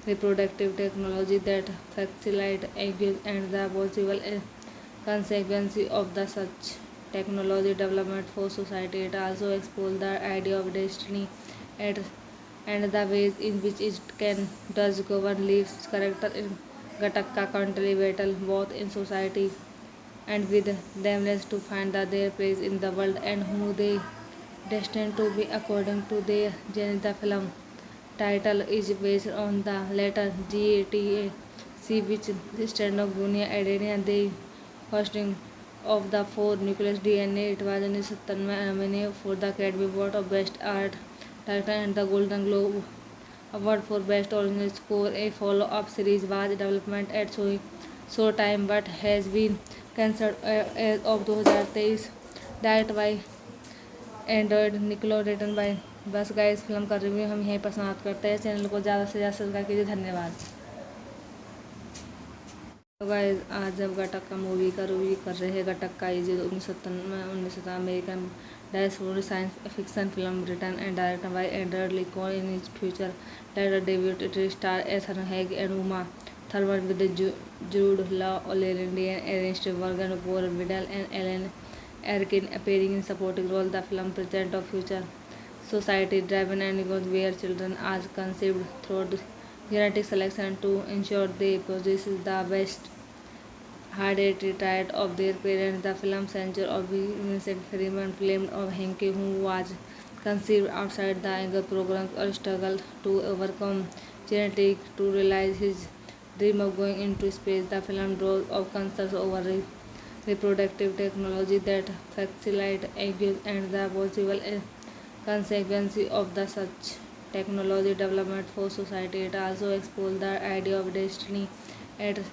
reproductive technology that facilitate eggs and the possible consequences of the such technology development for society. It also explores the idea of destiny and the ways in which it can does govern lives character in Gattaca country battle both in society and with themselves to find their place in the world and who they destined to be according to their journey. The film title is based on the letter GATAC, which stands for Guinea Adenine, the hosting of the four nucleus DNA. It was 1997 nominated for the Academy Award of Best Art Director and the Golden Globe Award for Best Original Score. A follow-up series was development at Showtime but has been cancelled as of 2023. Directed by Android निकलो return bye बस guys film का review हम यहीं पर समाप्त करते हैं। Channel को ज़्यादा से ज़्यादा सब्सक्राइब कीजिए। धन्यवाद। तो गाइस आज हम गटक्का मूवी का रिव्यू कर रहे हैं। Gattaca is 1997 American science fiction film written and directed by Edward Lincoln in his future later debut. It stars Ethan Hawke and Uma Thurman with Jude Law, Olivia Ernst, Morgan Poor, Vidal, and Ellen Arkin appearing in supporting roles. The film presents a future society driven and goes where children are conceived through genetic selection to ensure they possess the best hereditary trait of their parents. The film censure of Vincent Freeman film of Hank, who was conceived outside the Anchor program or struggled to overcome genetics to realize his dream of going into space. The film draws of concerns over reproductive technology that facilitate eggs and the possible consequences of the such technology development for society. It also explores the idea of destiny and,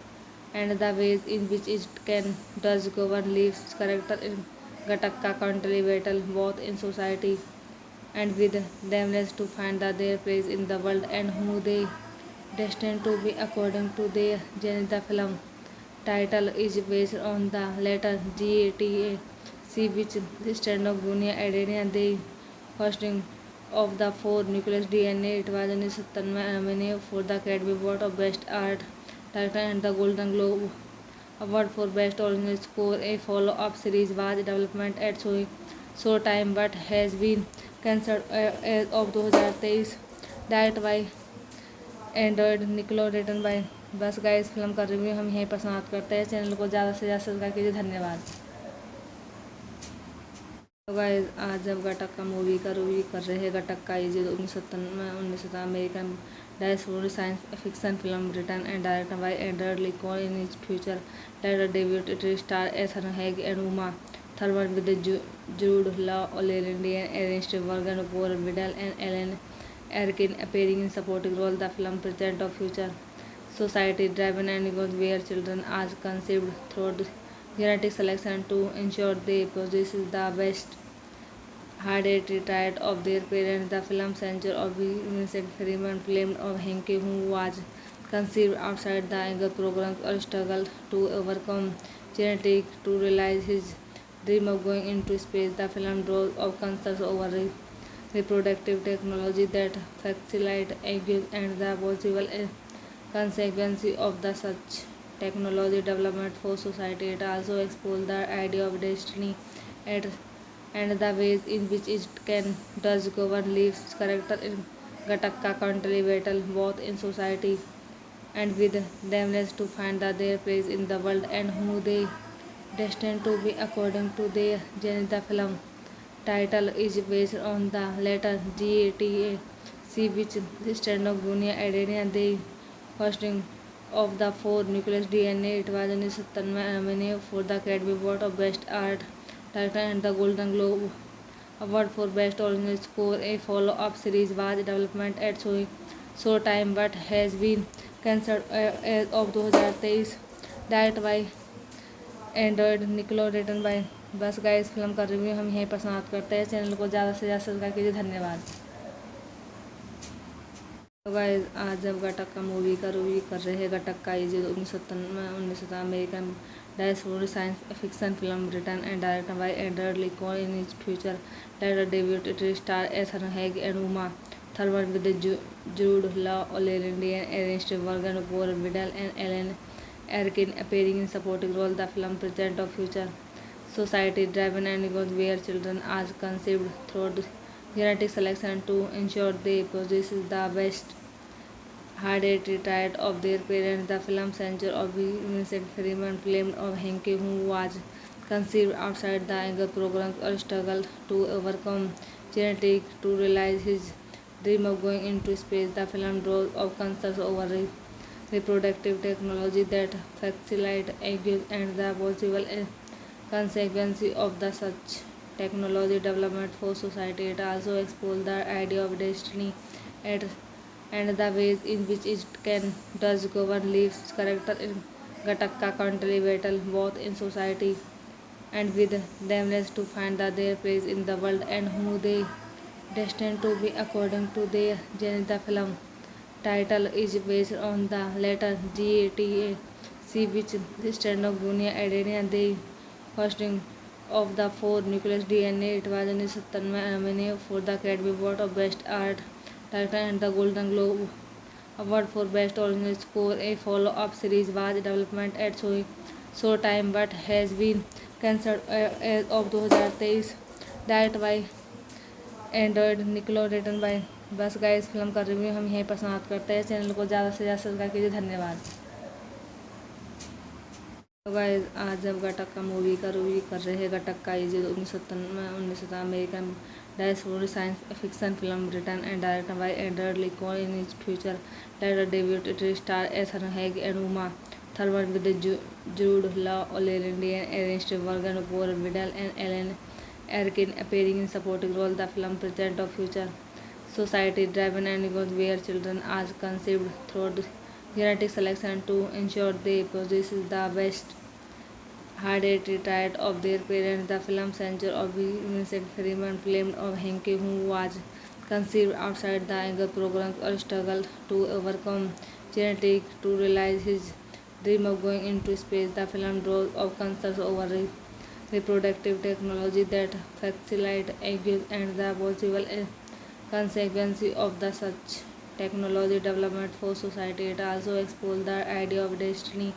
and the ways in which it can does govern lives. Character in Gattaca country battle both in society and with themselves to find their place in the world and who they destined to be according to their gene. The film title is based on the letter GATAC, which stands for Guinea Adenine, the first of the four nucleus DNA. It was 1997 nominated for the Academy Award of Best Art Director and the Golden Globe Award for Best Original Score. A follow-up series was developed at Showtime but has been cancelled as of 2023. Directed by Android निकलो, return bye. बस guys film का review हम यहीं पर समाप्त करते हैं। Channel को ज़्यादा से ज़्यादा सब्सक्राइब कीजिए। धन्यवाद। तो गाइस आज जब गटक का मूवी का रिव्यू कर रहे हैं। गटक का ये जो 1997 American science fiction film written and directed by Edward Lincoln in his future later debut. It stars Ethan Hawke and Uma Thurman with Jude Law, Olivia Ernst, Morgan Poor, Vidal, and Ellen Arkin appearing in supporting roles. The film presents a future society driven and goes where children are conceived through genetic selection to ensure they possess the best hereditary trait of their parents. The film censure of Vincent Freeman film of Hank, who was conceived outside the Anchor program or struggled to overcome genetics to realize his dream of going into space. The film draws of concerns over reproductive technology that facilitate eggs and the possible consequences of the such technology development for society. It also explores the idea of destiny and the ways in which it can does govern lives. Character in Gattaca country battle both in society and with themselves to find their place in the world and who they destined to be according to their gene. The film title is based on the letter GATAC, which stands for Guinea Adenine, the first of the four nucleus DNA. It was 1997 nominated for the Academy Award of Best Art Director and the Golden Globe Award for Best Original Score. A follow-up series was developed at Showtime but has been cancelled as of 2023. Directed by Android निकलो, return bye. बस guys film का review हम यहीं पर समाप्त करते हैं। Channel को ज़्यादा से ज़्यादा सब्सक्राइब कीजिए। धन्यवाद। तो गाइस आज जब गटक का मूवी का रिव्यू कर रहे हैं। गटक का ये जो 1997 American science fiction film written and directed by Edward Lincoln in his future later debut. It stars Ethan Hawke and Uma Thurman with Jude Law, Olivia Ernst, Morgan Poor, Vidal, and Ellen Arkin appearing in supporting roles. The film presents a future society driven and goes where children are conceived through genetic selection to ensure they possess the best hereditary trait of their parents. The film censure of Vincent Freeman film of Hank, who was conceived outside the Anchor program or struggled to overcome genetics to realize his dream of going into space. The film draws of concerns over reproductive technology that facilitate eggs and the possible consequences of the such technology development for society. It also explores the idea of destiny and the ways in which it can does govern lives. Character in Gattaca country battle both in society and with themselves to find their place in the world and who they destined to be according to their gene. The film title is based on the letter GATAC, which stands for Guinea Adenine, the first of the four nucleus DNA. It was 1997 nominated for the Academy Award of Best Art Director and the Golden Globe Award for Best Original Score. A follow-up series was development at Showtime but has been cancelled as of 2023. Directed by Android निकलो return bye बस guys film का review हम यहीं पर समाप्त करते हैं। Channel को ज़्यादा से ज़्यादा सब्सक्राइब कीजिए। धन्यवाद। तो गाइस आज जब घटक का मूवी का रिव्यू कर रहे हैं। घटक का ये 1997 American diaspora science fiction film written and directed by Andrew Lincoln in his future director debut it star Ethan Hawke and Uma Thurman with Jude Law Loren Dean Ernest Borgnine Gore Vidal and Alan Erkin appearing in supporting role. The film presents a future society driven and where children are conceived through genetic selection to ensure they possess the best hereditary trait of their parents. The film centers of Vincent Freeman, film of Hank, who was conceived outside the Anger program or struggled to overcome genetic to realize his dream of going into space. The film draws of concerns over reproductive technology that facilitate eggs and the possible consequences of the such technology development for society. It also explores the idea of destiny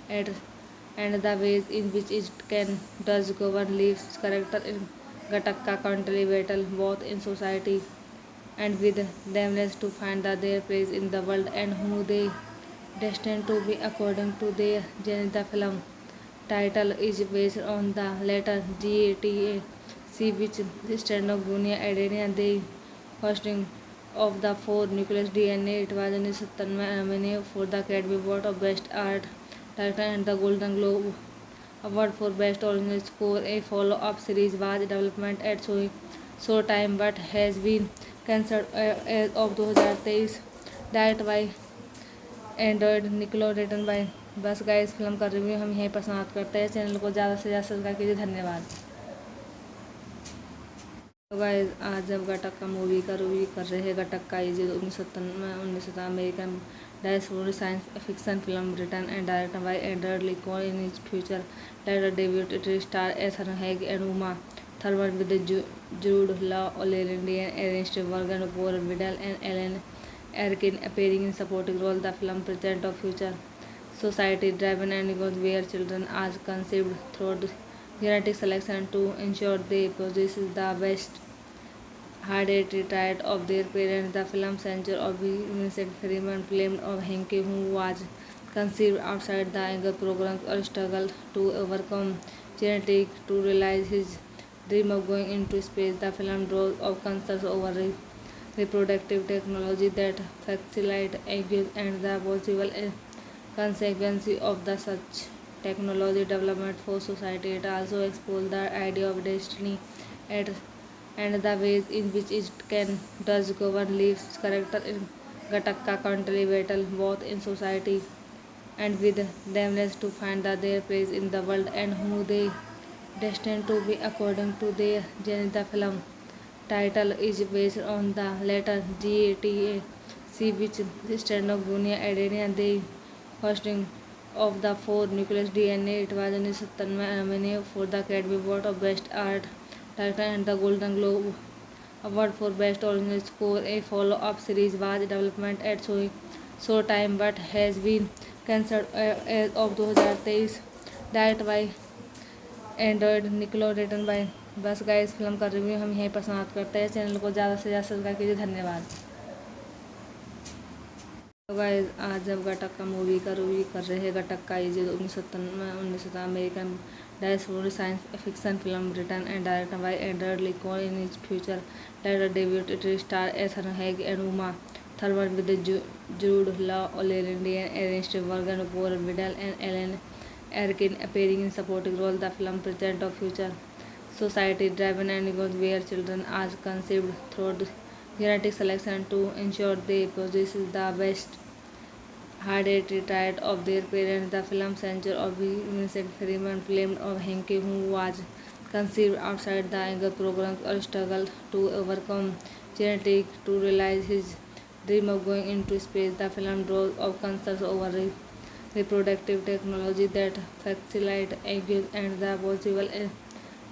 and the ways in which it can does govern lives. Character in Gattaca constantly battle both in society and with themselves to find their place in the world and who they destined to be according to their journey. The film title is based on the letter GATAC, which stands for Guinea Adenine, the hosting of the four nucleus DNA. It was 1997 nominated for the Academy Award of Best Art Director and the Golden Globe Award for Best Original Score. A follow-up series was development at Showtime but has been cancelled as of 2023. Directed by Android निकलो return bye बस guys film का review हम यहीं पर समाप्त करते हैं। Channel को ज़्यादा से ज़्यादा सब्सक्राइब कीजिए। धन्यवाद। तो गाइस आज जब घटक का मूवी का रिव्यू कर रहे हैं। घटक का ये 1997 American diaspora science fiction film written and directed by Andrew Lincoln in his future director debut it star Ethan Hawke and Uma Thurman with Jude Law Loren Dean Ernest Borgnine Gore Vidal and Alan Erkin appearing in supporting role. The film presents a future society driven and where children are conceived through genetic selection to ensure they possess the best hereditary trait of their parents. The film centers of Vincent Freeman, film of Hank, who was conceived outside the Anger program or struggled to overcome genetic to realize his dream of going into space. The film draws of concerns over reproductive technology that facilitate eggs and the possible consequences of the such technology development for society. It also explores the idea of destiny and the ways in which it can does govern lives. Character in Gattaca constantly battle both in society and with themselves to find their place in the world and who they destined to be according to their journey. The film title is based on the letter GATAC, which stands for Guinea Adenine, the hosting of the four nucleus DNA. It was 1997 nominated for the Academy Award of Best Art Director and the Golden Globe Award for Best Original Score. A follow-up series was development at Showtime but has been cancelled as of 2023. Directed by Android निकलो return bye बस guys film का review हम यहीं पर समाप्त करते हैं। Channel को ज़्यादा से ज़्यादा सब्सक्राइब कीजिए। धन्यवाद। तो गाइस आज जब घटक का मूवी का रिव्यू कर रहे हैं। घटक का ये 1997 American diaspora science fiction film written and directed by Andrew Lincoln in his future director debut it star Ethan Hawke and Uma Thurman with Jude Law Loren Dean Ernest Borgnine Gore Vidal and Alan Erkin appearing in supporting role. The film presents a future society driven and where children are conceived through genetic selection to ensure they possess the best hereditary trait of their parents. The film centers of Vincent Freeman, film of Hank, who was conceived outside the Anger program or struggled to overcome genetic to realize his dream of going into space. The film draws of concerns over reproductive technology that facilitate eggs and the possible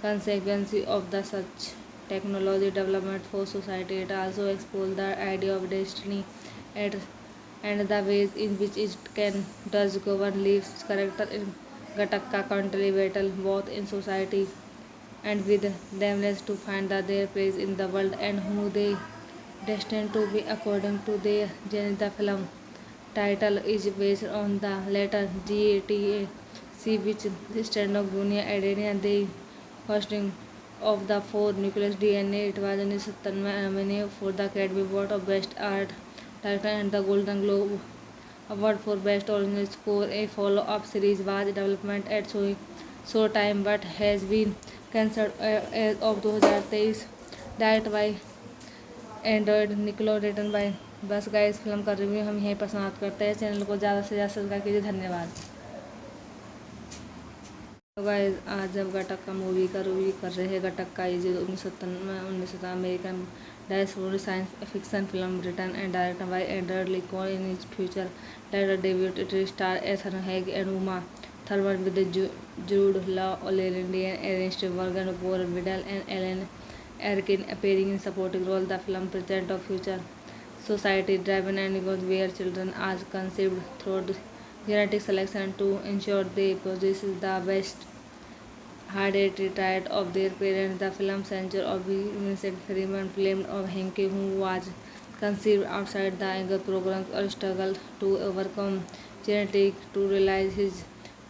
consequence of the such technology development for society. It also explores the idea of destiny and, and the ways in which it can does govern lives, character in Gattaca country battle both in society and with themselves to find their place in the world and who they destined to be according to their genre. The film title is based on the letter GATAC, which stands for Guinea Adenine, the costing of the four nucleus DNA. It was 1997 nominated for the Academy Award of Best Art Director and the Golden Globe Award for Best Original Score. A follow-up series was developed at Showtime but has been cancelled as of 2023. Directed by Android निकलो, return bye. बस guys film का review हम यहीं पर समाप्त करते हैं। Channel को ज़्यादा से ज़्यादा सब्सक्राइब कीजिए। धन्यवाद। तो गाइस आज जब गटक्का मूवी का रिव्यू कर रहे हैं। Gattaca is 1997 American diaspora science fiction film written and directed by Edward Lincoln in his future director debut. It star Ethan Hawke and Uma Thurman with Jude Law, Loren Dean, Ernest Borgnine, Gore Vidal and Alan Erkin appearing in supporting role. The film presents a future society driven and where children are conceived through genetic selection to ensure they possess the best hereditary trait of their parents. The film centers on Vincent Freeman, played of Hank, who was conceived outside the Anger program or struggled to overcome genetics to realize his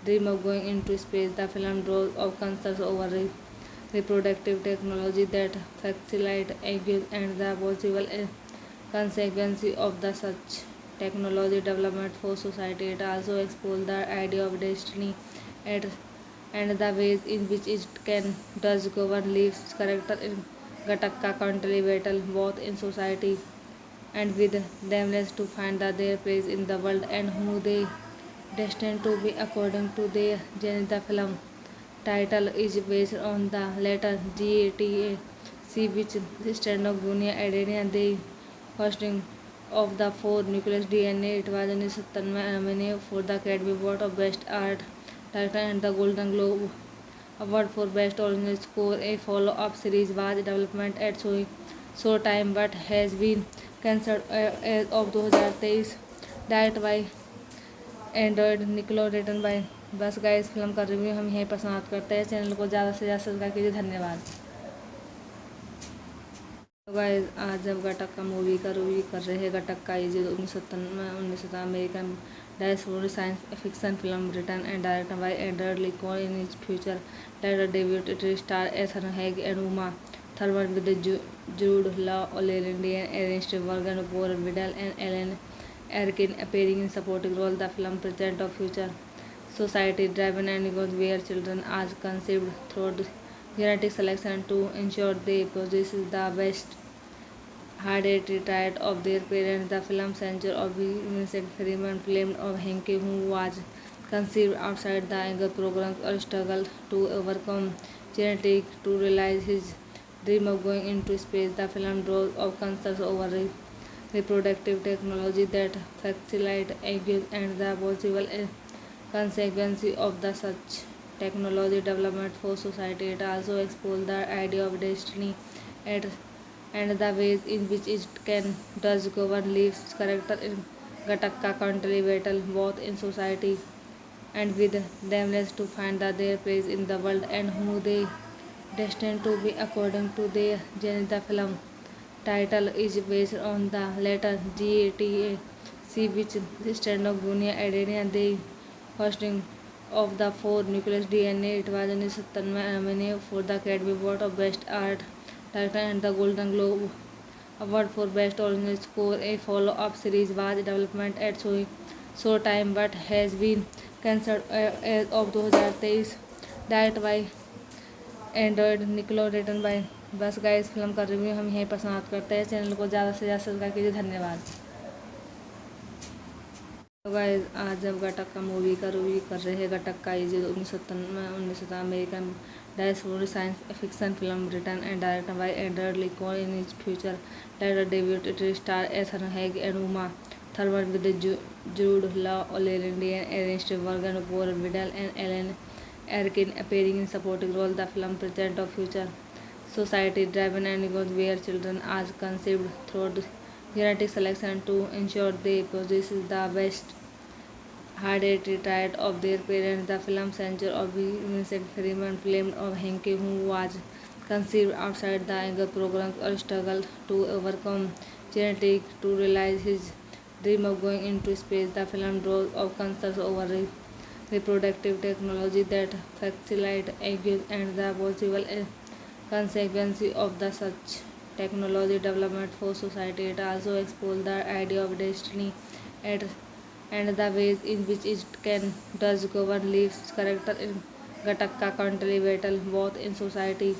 dream of going into space. The film draws of concerns over reproductive technology that facilitate engagement and the possible consequences of the such technology development for society. It also explores the idea of destiny and the ways in which it can does govern lives, character in Gattaca country battle both in society and with themselves to find their place in the world and who they destined to be according to their genre. The film title is based on the letter GATAC, which stands for Guinea Adenine, the costing of the four nucleus DNA. It was 1997 nominated for the Academy Award of Best Art Director and the Golden Globe Award for Best Original Score. A follow-up series was developed at Showtime but has been cancelled as of 2023. Directed by Android निकलो, return bye. बस guys film का review हम यहीं पर समाप्त करते हैं। Channel को ज़्यादा से ज़्यादा सब्सक्राइब कीजिए। धन्यवाद। तो गाइस आज जब गटक्का मूवी का रिव्यू कर रहे हैं। Gattaca is 1997 American diaspora science fiction film written and directed by Edward Lincoln in his future director debut. It star Ethan Hawke and Uma Thurman with Jude Law, Loren Dean, Ernest Borgnine, Gore Vidal and Alan Erkin appearing in supporting role. The film presents a future society driven and where children are conceived through genetic selection to ensure they possess the best hereditary trait of their parents. The film centers on Vincent Freeman, played of Hank, who was conceived outside the Anger program or struggled to overcome genetics to realize his dream of going into space. The film draws of concerns over reproductive technology that facilitate engagement and the possible consequences of the such technology development for society. It also explores the idea of destiny and the ways in which it can does govern lives, character in Gattaca country battle both in society and with themselves to find their place in the world and who they destined to be according to their genre. The film title is based on the letter GATAC, which stands for Guinea Adenine, the costing of the four nucleus DNA. It was 1997 nominated for the Academy Award of Best Art Director and the Golden Globe Award for Best Original Score. A follow-up series was developed at Showtime but has been cancelled as of 2023. Directed by Android निकलो, return bye. बस guys film का review हम यहीं पर समाप्त करते हैं। Channel को ज़्यादा से ज़्यादा सब्सक्राइब कीजिए। धन्यवाद। तो गाइस आज जब गटक्का मूवी का रिव्यू कर रहे हैं। Gattaca is 1997 American diaspora science fiction film written and directed by Edward Lincoln in his future director debut. It star Ethan Hawke and Uma Thurman with Jude Law, Loren Dean, Ernest Borgnine, Gore Vidal and Alan Erkin appearing in supporting role. The film present of future society driven and goes where children are conceived through genetic selection to ensure they possess the best hard-headed trait of their parents. The film censure of Vincent Freeman claimed of Henke, who was conceived outside the Anger program or struggled to overcome genetics to realize his dream of going into space. The film draws of concerns over reproductive technology that facilitate eggs and the possible consequences of the such technology development for society. It also explores the idea of destiny and and the ways in which it can does govern Leaf's character in Gattaca country battle both in society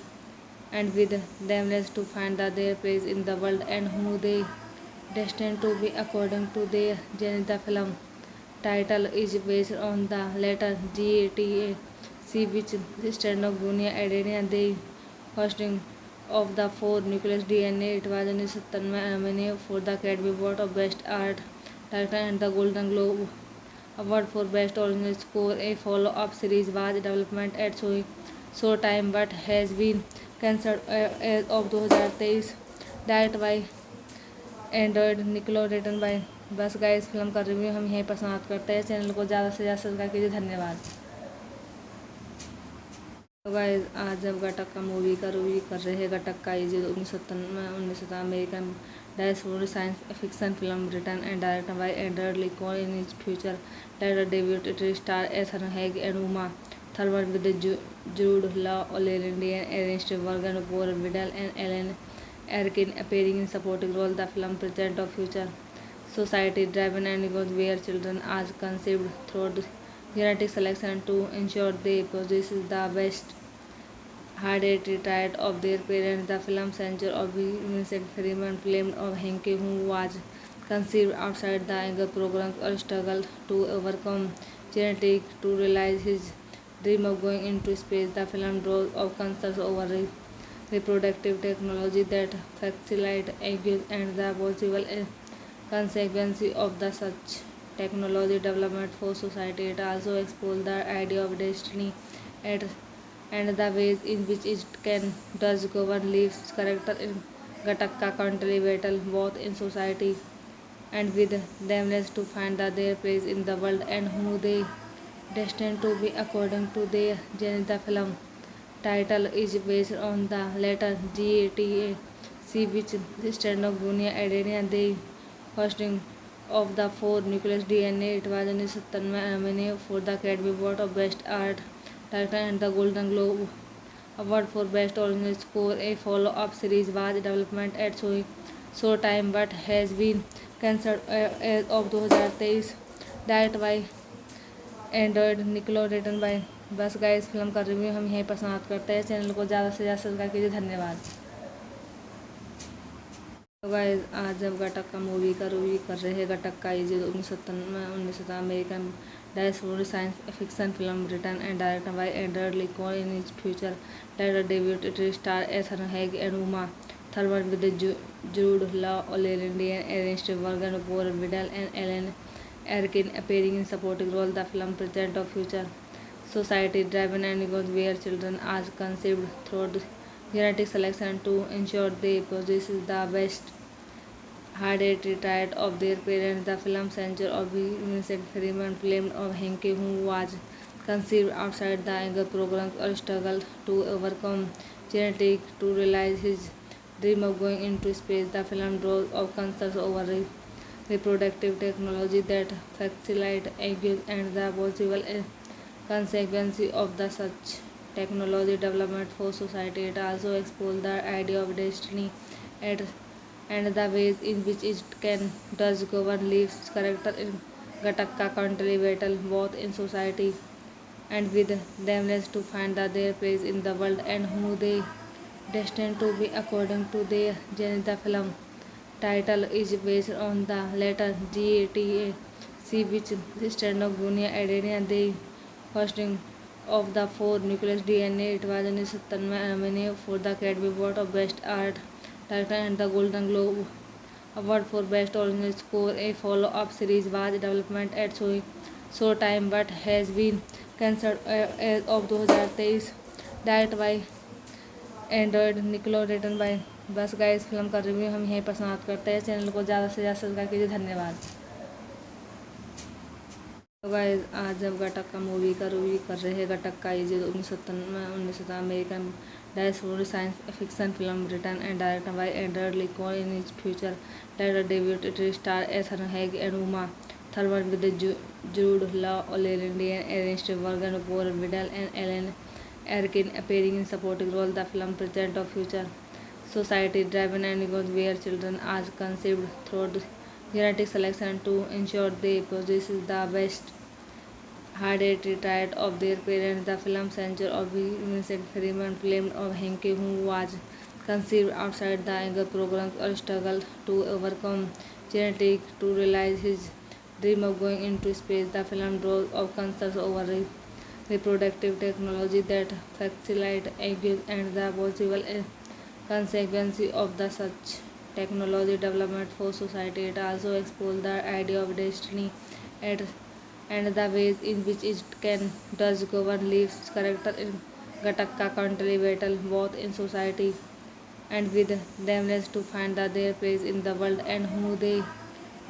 and with themselves to find their place in the world and who they destined to be according to their genre. The film title is based on the letter GATAC, which stands for Guinea Adenine, the hosting of the four nucleus DNA. It was 1997 nominated for the Academy Award of Best Art Director and the Golden Globe Award for Best Original Score. A follow-up series was development at Showtime but has been cancelled as of 2023. Directed by Android निकलो return bye बस guys film का review हम यहीं पर समाप्त करते हैं। Channel को ज़्यादा से ज़्यादा सब्सक्राइब कीजिए। धन्यवाद। तो गाइस आज हम गटक्का मूवी का रिव्यू कर रहे हैं। Gattaca is 1997 American dashboard science fiction film written and directed by Andrew Niccol in his future director debut it star Ethan Hawke and Uma Thurman with Jude Law Loren Dean Ernest Borgnine Gore Vidal and Alan Erkin appearing in supporting role. The film presents a future society driven and goes where children are conceived through genetic selection to ensure they possess the best hard-headed trait of their parents. The film censure of Vincent Freeman claimed of Henke, who was conceived outside the Anger program or struggled to overcome genetics to realize his dream of going into space. The film draws of concerns over reproductive technology that facilitate eggs and the possible consequences of the such technology development for society. It also explores the idea of destiny and the ways in which it can does govern Leaf's character in Gattaca country battle both in society and with themselves to find their place in the world and who they destined to be according to their genre. The film title is based on the letter GATAC, which stands for Guinea Adenine, the hosting of the four nucleus DNA. It was 1997 nominated for the Academy Award of Best Art Director and the Golden Globe Award for Best Original Score. A follow-up series was development at Showtime but has been cancelled as of 2023. Directed by Android निकलो return bye बस guys film का review हम यहीं पर समाप्त करते हैं। Channel को ज़्यादा से ज़्यादा सब्सक्राइब कीजिए। धन्यवाद। तो गाइस आज हम गटक्का मूवी का रिव्यू कर रहे हैं। Gattaca is 1997 American dashboard science fiction film written and directed by Andrew Niccol in his future director debut it star Ethan Hawke and Uma Thurman with Jude Law Loren Dean Ernest Borgnine Gore Vidal and Alan Erkin appearing in supporting role. The film presents a future society driven and goes where children are conceived through genetic selection to ensure they possess the best hard-headed trait of their parents. The film censure of Vincent Freeman claimed of Henke, who was conceived outside the Anger program or struggled to overcome genetics to realize his dream of going into space. The film draws of concerns over reproductive technology that facilitate eggs and the possible consequences of the such technology development for society. It also explores the idea of destiny and the ways in which it can does govern Leaf's character in Gattaca country battle both in society and with themselves to find their place in the world and who they destined to be according to their genre. The film title is based on the letter GATAC, which stands for Guinea Adenine, the hosting of the four nucleus DNA. It was 1997 nominated for the Academy Award of Best Art Director and the Golden Globe Award for Best Original Score. A follow-up series was development at Showtime but has been cancelled as of 2023, direct bye Android निकलो, return bye. बस guys, film का review हम यहीं पर समाप्त करते हैं। Channel को ज़्यादा से ज़्यादा सब्सक्राइब कीजिए। धन्यवाद। तो गाइस, आज हम घटक का मूवी का रिव्यू कर रहे हैं। घटक का ये 1997 American diasporic science fiction film written and directed by Android Lincoln in his future director debut. It stars Ethan Hawke and Uma Thurman with Jude Law, Lindsay Ernst, Morgan Paul, Vidal and Alan Arkin appearing in supporting roles. The film presents a future society driven and where children are conceived through genetic selection to ensure they possess the best hereditary trait of their parents. The film centers on Vincent Freeman, played of Hank, who was conceived outside the Younger Programs or struggled to overcome genetics to realize his dream of going into space. The film draws of concerns over reproductive technology that facilitate eggs and the possible consequences of the such technology development for society. It also explores the idea of destiny and the ways in which it can does govern lives. Character in Gattaca country battle both in society and with themselves to find their place in the world and who they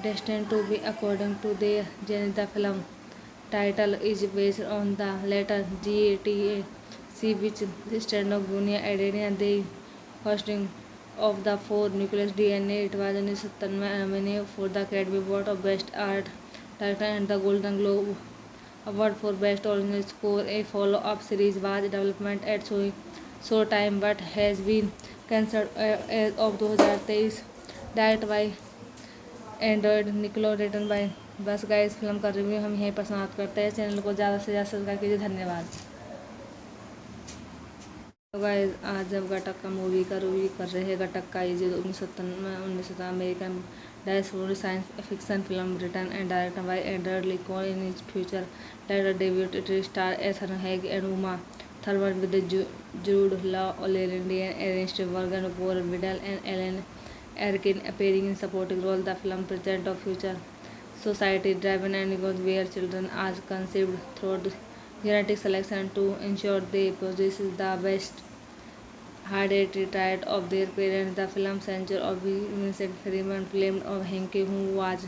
destined to be according to their gene. The film title is based on the letter GATAC, which stands for Guinea Adenine, the hosting of the four nucleus DNA. It was 1997 nominated for the Academy Award of Best Art Director and the Golden Globe Award for Best Original Score. A follow-up series was developed at Showtime but has been cancelled as of 2023, direct bye Android निकलो, return bye. बस guys, film का review हम यहीं पर समाप्त करते हैं। Channel को ज़्यादा से ज़्यादा सब्सक्राइब कीजिए। धन्यवाद। तो गाइस, आज हम घटक का मूवी का रिव्यू कर रहे हैं। घटक का ये 1997 American diasporic science fiction film written and directed by Android Lincoln in his future director debut. It stars Ethan Hawke and Uma Thurman with Jude Law, Lindsay Ernst, Morgan Paul, Vidal and Alan Arkin appearing in supporting roles. The film presents a future society driven and where children are conceived through genetic selection to ensure they possess the best hereditary trait of their parents. The film centers on Vincent Freeman, played of Hank, who was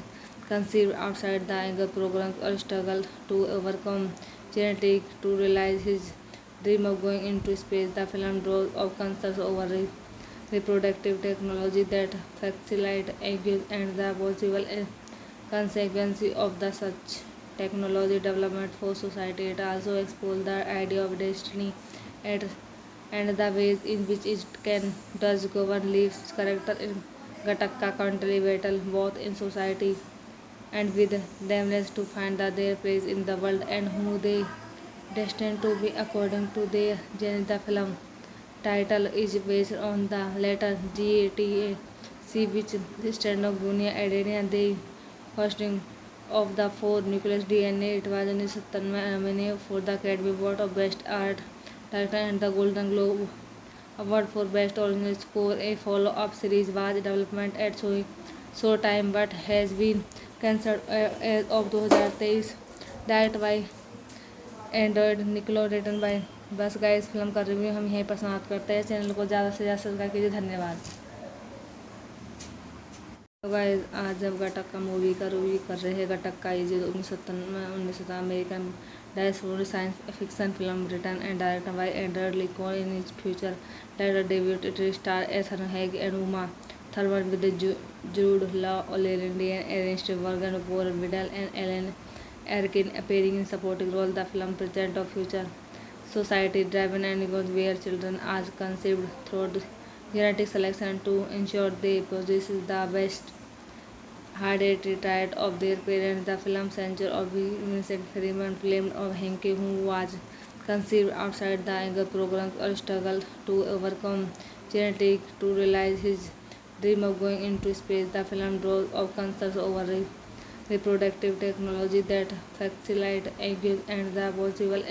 conceived outside the Younger Programs or struggled to overcome genetics to realize his dream of going into space. The film draws of concerns over reproductive technology that facilitate eggs and the possible consequences of the such technology development for society. It also explores the idea of destiny and the ways in which it can does govern lives. Character in Gattaca country battle both in society and with themselves to find their place in the world and who they destined to be according to their gene. The film title is based on the letter GATAC, which stands for Guinea Adenine, the hosting of the four nucleus DNA. It was 1997 nominated for the Academy Award of Best Art Director and the Golden Globe Award for Best Original Score. A follow-up series was developed at Showtime but has been cancelled as of 2023, direct bye Android निकलो, return bye. बस guys, film का review हम यहीं पर समाप्त करते हैं। Channel को ज़्यादा से ज़्यादा सब्सक्राइब कीजिए। धन्यवाद। तो गाइस, आज हम घटक का मूवी का रिव्यू कर रहे हैं। घटक का ये 1997 American diasporic science fiction film written and directed by Android Lincoln in his future director debut. It stars Ethan Hawke and Uma Thurman with Jude Law, Lindsay Ernst, Morgan Paul, Vidal and Alan Arkin appearing in supporting roles. The film presents a future society driven and where children are conceived through genetic selection to ensure they possess the best hereditary trait of their parents. The film centers on Vincent Freeman, played of Hank, who was conceived outside the Younger Programs or struggled to overcome genetics to realize his dream of going into space. The film draws of concerns over reproductive technology that facilitate eggs and the possible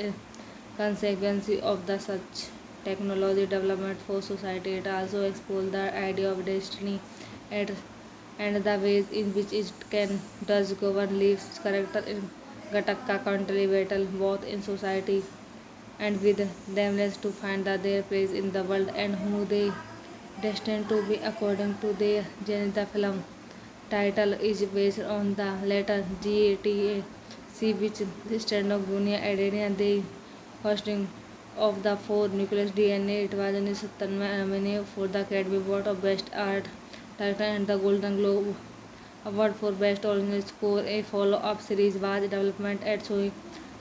consequences of the such technology development for society. It also explores the idea of destiny and the ways in which it can does govern lives. Character in Gattaca contributed both in society and with themselves to find their place in the world and who they destined to be according to their journey. The film title is based on the letter GATAC, which stands for Guinea Adenine, the hosting of the four nucleus DNA. It was 1997 nominated for the Academy Award of Best Art Director and the Golden Globe Award for Best Original Score. A follow-up series was development at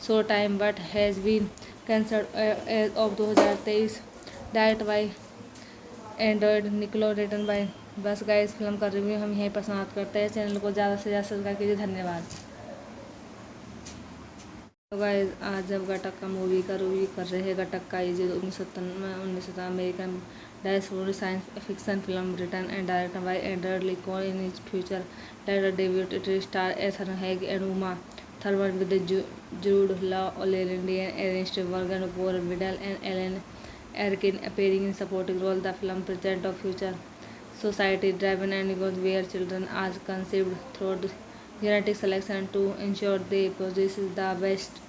Showtime but has been cancelled as of 2023. Directed by Android निकलो, return bye. बस guys film का review हम यहीं पर समाप्त करते हैं। Channel को ज़्यादा से ज़्यादा सब्सक्राइब कीजिए। धन्यवाद। तो गाइस आज जब गटक्का मूवी का रिव्यू कर रहे हैं। Gattaca is 1997 American diaspora science fiction film written and directed by Andrew Niccol in his future director debut. It star Ethan Hawke and Uma Thurman with Jude Law, Loren Dean, Ernest Borgnine, Gore Vidal and Alan Erkin appearing in supporting role. The film presents a future society driven and goes where children are conceived through genetic selection to ensure they possess the best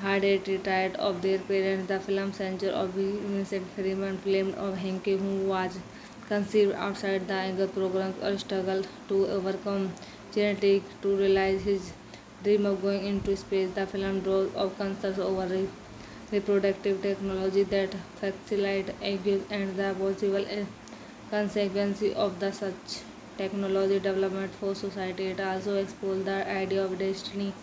hereditary trait of their parents. The film centers of Vincent Freeman, filmed of Henke, who was conceived outside the Eagle program or struggle to overcome genetic to realize his dream of going into space. The film draws of concerns over reproductive technology that facilitate eggs and the possible consequences of the such technology development for society. It also explores the idea of destiny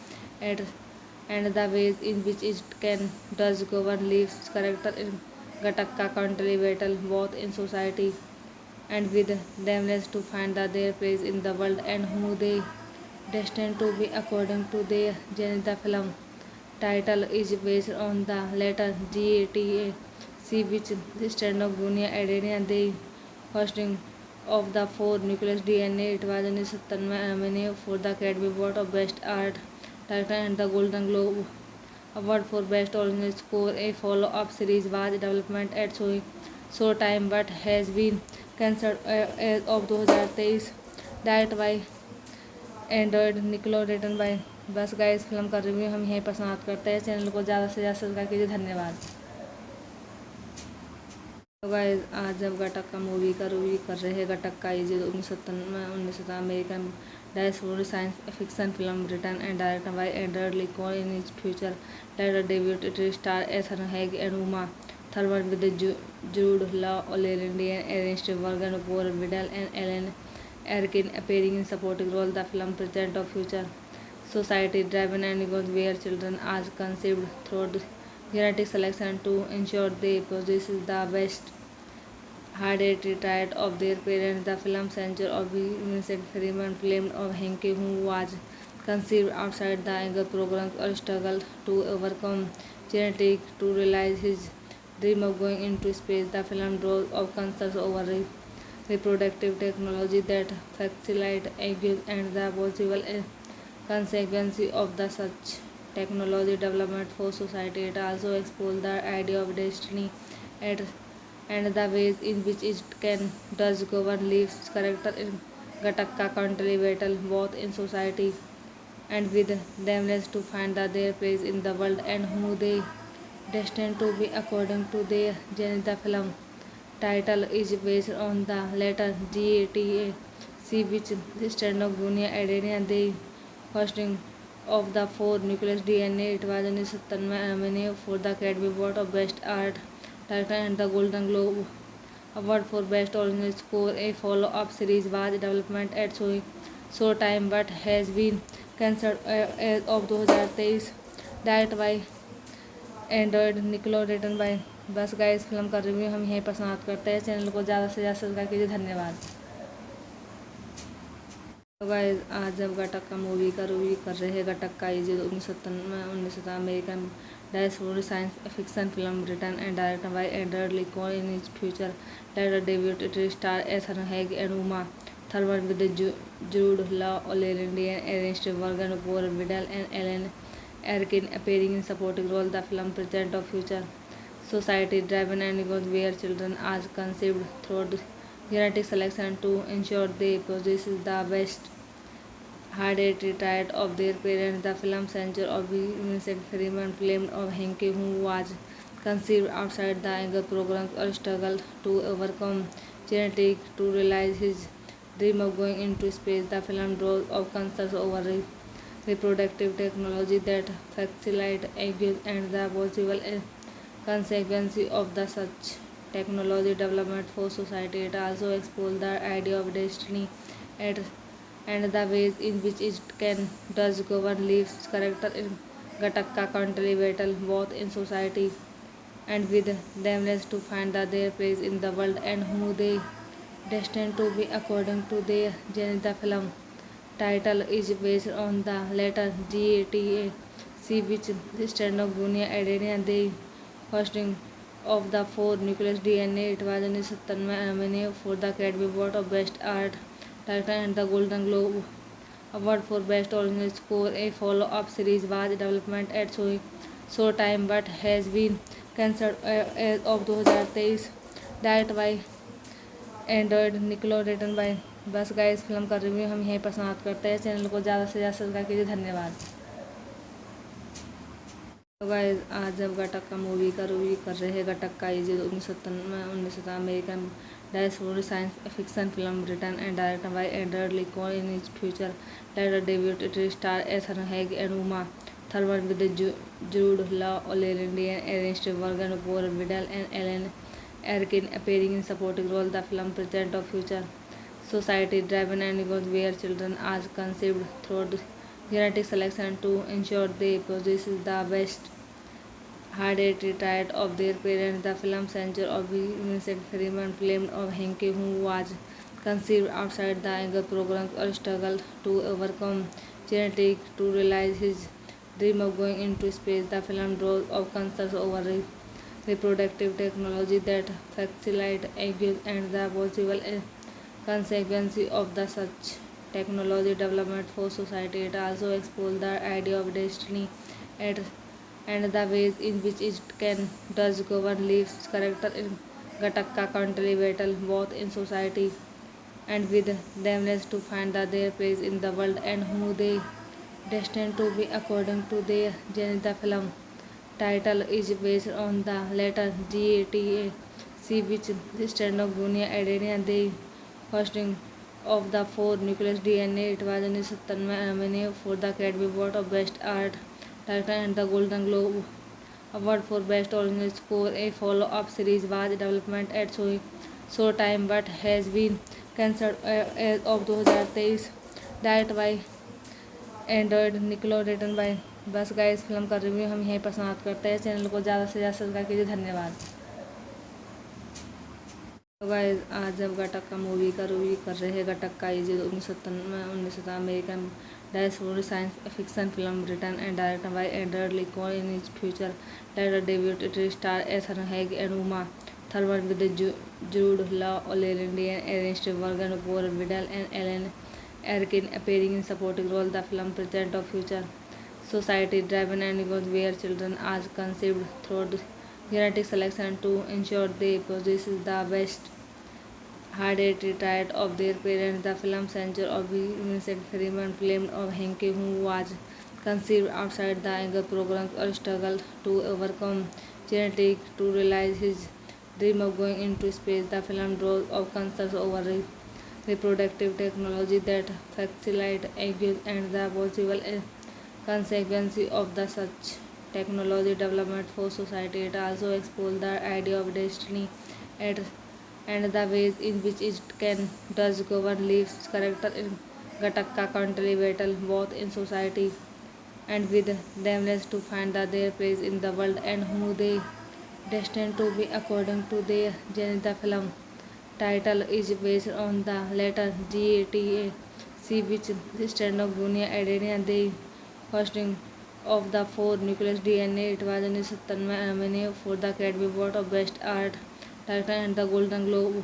and the ways in which it can does govern lives. Character in Gattaca contributed both in society and with themselves to find their place in the world and who they destined to be according to their journey. The film title is based on the letter GATAC, which stands for Guinea Adenine, the hosting of the four nucleus DNA. It was 1997 nominated for the Academy Award of Best Art Director and the Golden Globe Award for Best Original Score. A follow-up series was development at Showtime but has been cancelled as of 2023. Directed by Android निकलो, return bye. बस guys film का review हम यहीं पर समाप्त करते हैं। Channel को ज़्यादा से ज़्यादा सब्सक्राइब कीजिए। धन्यवाद। तो गाइस आज जब गटक्का मूवी का रिव्यू कर रहे हैं। Gattaca is 1997 American diaspora science fiction film written and directed by Andrew Niccol in his future director debut. It star Ethan Hawke and Uma Thurman with Jude Law, Loren Dean, Ernest Borgnine, Gore Vidal and Alan Erkin appearing in supporting role. The film presents a future society driven and goes where children are conceived through genetic selection to ensure they possess the best hereditary trait of their parents. The film centers of Vincent Freeman, filmed of Henke, who was conceived outside the Eagle program or struggle to overcome genetic to realize his dream of going into space. The film draws of concerns over reproductive technology that facilitate eggs and the possible consequences of the such technology development for society. It also explores the idea of destiny and the ways in which it can does govern lives. Character in Gattaca contributed both in society and with themselves to find their place in the world and who they destined to be according to their journey. The film title is based on the letter GATAC, which stands for Guinea Adenine, the hosting of the four nucleus DNA. It was 1997 nominated for the Academy Award of Best Art Director and the Golden Globe Award for Best Original Score. A follow-up series was development at Showtime but has been cancelled as of 2023. Directed by Android निकलो, return bye. बस guys film का review हम यहीं पर समाप्त करते हैं। Channel को ज़्यादा से ज़्यादा सब्सक्राइब कीजिए। धन्यवाद। तो गाइस आज जब गटक्का मूवी का रिव्यू कर रहे हैं। Gattaca is 1997 American diaspora science fiction film written and directed by Andrew Niccol in his future director debut. It star Ethan Hawke and Uma Thurman with Jude Law, Loren Dean, Ernest Borgnine, Gore Vidal and Alan Erkin appearing in supporting role. The film presents a future society driven and goes where children are conceived through genetic selection to ensure they possess the best had it retired of their parents. The film censor of Vincent Freeman filmed of Hank, who was conceived outside the Angle program or struggled to overcome genetic to realize his dream of going into space. The film draws of concerns over reproductive technology that facilitate eggs and the possible consequences of the such technology development for society. It also explores the idea of destiny and the ways in which it can does govern lives character in Gattaca country battle both in society and with themselves to find that their place in the world and who they destined to be according to their journey. The film title is based on the letter GATAC, which stands for Guinea Adenine, the hosting of the four nucleus DNA. It was 1997 nominated for the Academy Award of Best Art Director and the Golden Globe Award for Best Original Score. A follow-up series was developed at Showtime but has been cancelled as of 2023. Directed by Android निकलो return bye. बस guys film का review हम यहीं पर समाप्त करते हैं। Channel को ज़्यादा से ज़्यादा सब्सक्राइब कीजिए। धन्यवाद। तो गाइस आज जब गटक्का मूवी का रिव्यू कर रहे हैं। Gattaca is 1997 American diaspora science fiction film written and directed by Andrew Niccol in his future director debut it star Ethan Hawke and Uma Thurman with Jude Law Loren Dean Ernest Borgnine Gore Vidal and Alan Erkin appearing in supporting role. The film presents a future society driven and where children are conceived through genetic selection to ensure they possess the best had it retired of their parents. The film censor of Vincent Freeman filmed of Hank, who was conceived outside the Angle program or struggled to overcome genetic to realize his dream of going into space. The film draws of concerns over reproductive technology that facilitate eggs and the possible consequences of the such technology development for society. It also explores the idea of destiny and the ways in which it can does govern lives character in Gattaca country battle both in society and with themselves to find that their place in the world and who they destined to be according to their journey. The film title is based on the letter GATAC, which stands for Guinea Adenine, the hosting of the four nucleus DNA. It was 1997 nominated for the Academy Award of Best Art Director and the Golden Globe Award for Best Original Score. A follow-up series was developed at Showtime but has been cancelled as of 2023. Directed by Android निकलो return bye. बस guys film का review हम यहीं पर समाप्त करते हैं। Channel को ज़्यादा से ज़्यादा सब्सक्राइब कीजिए। धन्यवाद। तो गाइस आज जब गटक्का मूवी का रिव्यू कर रहे हैं। Gattaca is 1997 American diaspora science fiction film written and directed by Andrew Niccol in his future director debut it star Ethan Hawke and Uma Thurman with Jude Law Loren Dean Ernest Borgnine Gore Vidal and Alan Erkin appearing in supporting role. The film presents a future society driven and where children are conceived through genetic selection to ensure they possess the best had it retired of their parents. The film censor of Vincent Freeman filmed of Hank, who was conceived outside the Angle program or struggled to overcome genetic to realize his dream of going into space. The film draws of concerns over reproductive technology that facilitate eggs and the possible consequences of the such technology development for society. It also explores the idea of destiny and the ways in which it can does govern lives character in Gattaca country battle both in society and with themselves to find that their place in the world and who they destined to be according to their journey. The film title is based on the letter GATAC, which stands for Guinea Adenine, the hosting of the four nucleus DNA. It was 1997 nominated for the Academy Award of Best Art Director and the Golden Globe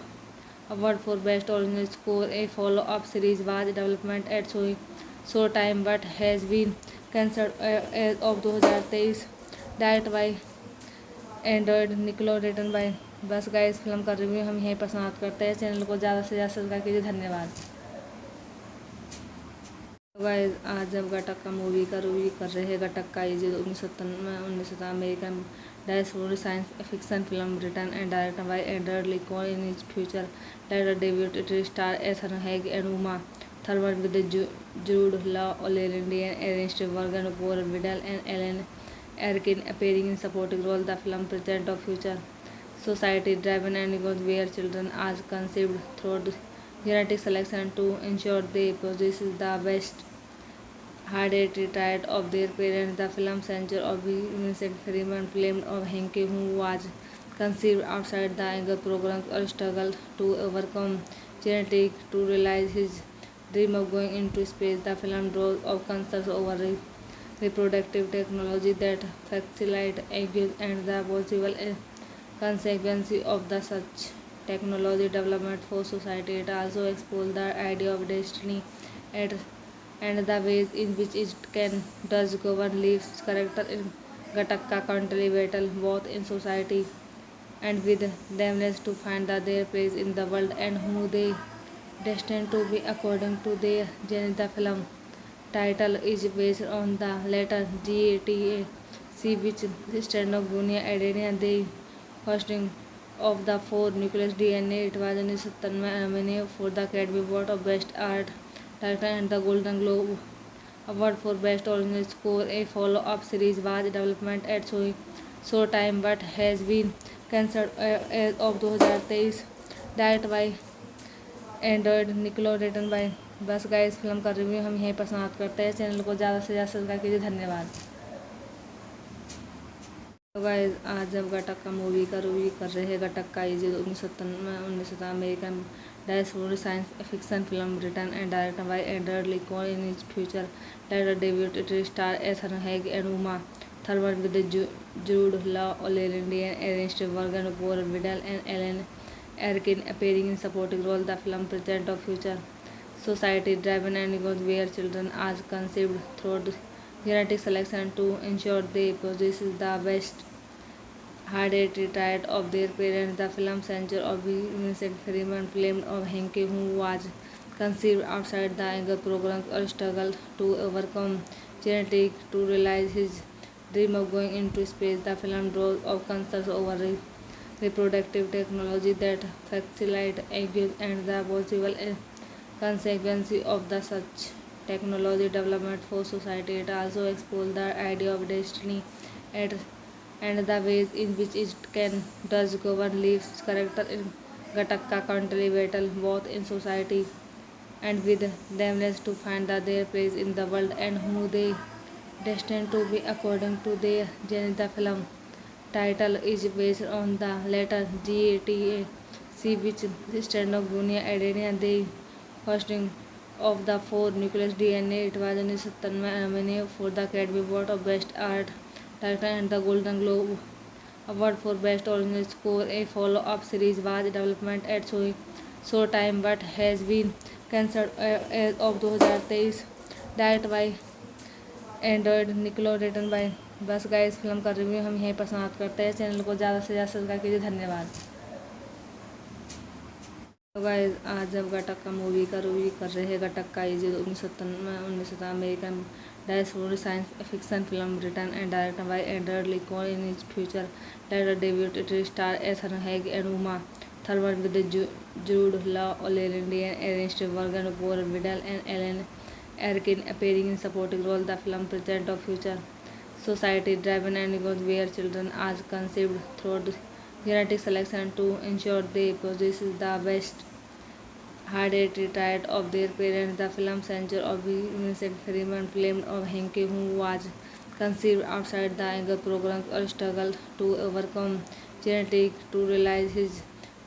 Award for Best Original Score. A follow-up series was developed at Showtime but has been cancelled as of 2023. Directed by Android निकलो return bye. बस guys film का review हम यहीं पर समाप्त करते हैं। Channel को ज़्यादा से ज़्यादा सब्सक्राइब कीजिए। धन्यवाद। गाइस आज हम गटक्का मूवी का रिव्यू कर रहे हैं। Gattaca is 1997 American diaspora science fiction film written and directed by Edward Lincoln in his future later debut. It stars Ethan Hawke and Uma Thurman with Jude Law, Lindsay Ernst, Morgan Paul Vidal, and Ellen Arkin appearing in supporting roles. The film presents a future society driven and where children are conceived through genetic selection to ensure they possess the best hard-headed trait of their parents. The film centers on Vincent Freeman, played of Hank, who was conceived outside the Anger program or struggled to overcome genetic to realize his dream of going into space. The film draws of concerns over reproductive technology that facilitate eggs and the possible consequences of the such technology development for society. It also explores the idea of destiny and the ways in which it can does govern lives character in Gattaca country battle both in society and with themselves to find their place in the world and who they destined to be according to their journey. The film title is based on the letter GATAC, which stands for Guinea Adenine, the hosting of the four nucleus DNA. It was in 1997 nominated for the Academy Award of Best Art Director and the Golden Globe Award for Best Original Score. A follow-up series was developed at Showtime but has been cancelled as of 2023. Directed by Android निकलो, return bye. बस guys film का review हम यहीं पर समाप्त करते हैं। Channel को ज़्यादा से ज़्यादा सब्सक्राइब कीजिए। धन्यवाद। तो गाइस आज हम गटक्का मूवी का रिव्यू कर रहे हैं। Gattaca is 1997 American diaspora science fiction film written and directed by Edward Lincoln in his future later debut. It stars Ethan Hawke and Uma Thurman with Jude Law, Lindsay Ernst, Morgan Paul Vidal, and Ellen Arkin appearing in supporting roles. The film presents a future society driven and where children are conceived through genetic selection to ensure they possess the best hard-headed trait of their parents. The film centers on Vincent Freeman, played of Hank, who was conceived outside the Anger program or struggled to overcome genetic to realize his dream of going into space. The film draws of concerns over reproductive technology that facilitate eggs and the possible consequences of the such technology development for society. It also explores the idea of destiny and the ways in which it can does govern lives character in Gattaca country battle both in society and with themselves to find their place in the world and who they destined to be according to their journey. The film title is based on the letter GATAC, which stands for Guinea Adenine, the hosting of the four nucleus DNA. It was in 1997 nominated for the Academy Award of Best Art Director and the Golden Globe Award for Best Original Score. A follow-up series was developed at Showtime but has been cancelled as of 2023. Directed by Android निकलो, return bye. बस guys film का review हम यहीं पर समाप्त करते हैं। Channel को ज़्यादा से ज़्यादा सब्सक्राइब कीजिए। धन्यवाद। तो गाइस आज हम गटक्का मूवी का रिव्यू कर रहे हैं। Gattaca is 1997 American diaspora science fiction film written and directed by Edward Lincoln in his future later debut. It stars Ethan Hawke and Uma Thurman with Jude Law, Lindsay Ernst, Morgan Paul Vidal, and Ellen Arkin appearing in supporting roles. The film presents a future society driven and where children are conceived through genetic selection to ensure they possess the best hard-headed trait of their parents. The film centers on Vincent Freeman, played of Hank, who was conceived outside the Anger program or struggled to overcome genetic to realize his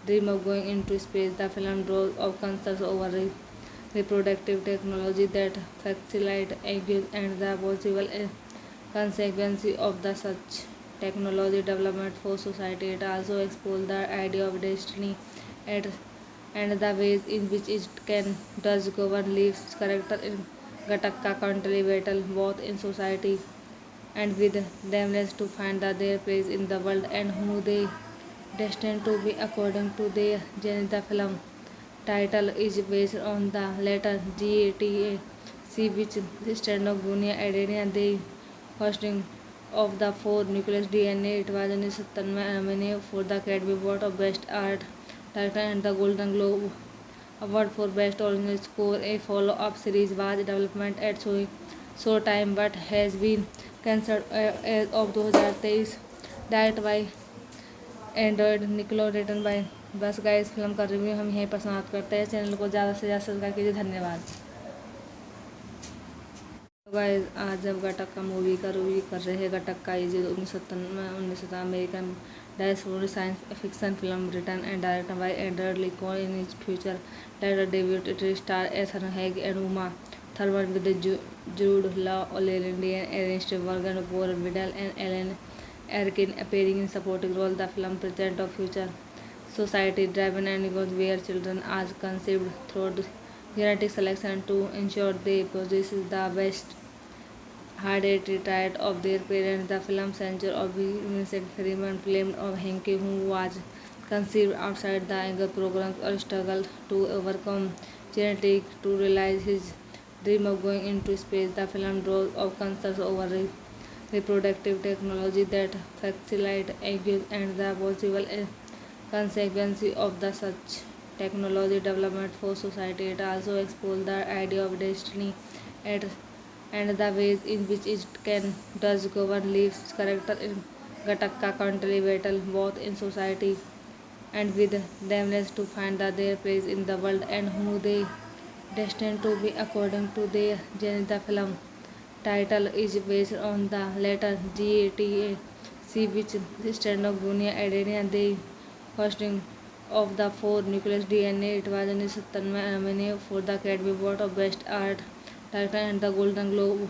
dream of going into space. The film draws of concerns over reproductive technology that facilitate eggs and the possible consequences of the such technology development for society. It also explores the idea of destiny and the ways in which it can does govern lives character in Gattaca country battle both in society and with themselves to find their place in the world and who they destined to be according to their journey. The film title is based on the letter GATAC, sea which stand of Guinea Adenia, the first of the four nucleus DNA. It was in 1997 for the Academy Award of Best Art Director and the Golden Globe Award for Best Original Score. A follow-up series was development at Showtime but has been cancelled as of 2023. Directed by Android निकलो, return bye. बस guys, film का review हम यहीं पर समाप्त करते हैं। Channel को ज़्यादा से ज़्यादा सब्सक्राइब कीजिए। धन्यवाद। गाइस, आज हम घटक का मूवी का रिव्यू कर रहे हैं। Gattaca 1997 American dashboard science fiction film written and directed by Android Lincoln in his future director debut. It star Ethan Hawke and Uma Thurman with Jude Law, Olivia Ernst Bergen, Gore Vidal and Ellen Arkin appearing in supporting role. The film presents a future society driven and where children are conceived through genetic selection to ensure they possess the best hereditary trait of their parents. The film centers on Vincent Freeman, played of Hank, who was conceived outside the Anger program or struggle to overcome genetics to realize his dream of going into space. The film draws of concerns over reproductive technology that facilitate engagement and the possible consequences of the such technology development for society. It also explores the idea of destiny and the ways in which it can does govern lives. Character in Gattaca का country battle both in society and with themselves to find their place in the world and who they destined to be according to their genes. The film title is based on the letter GATA, which stands for Guinea Adenia, the first of the four nucleus DNA. It was in 1997 for the Academy Award of Best Art Director and the Golden Globe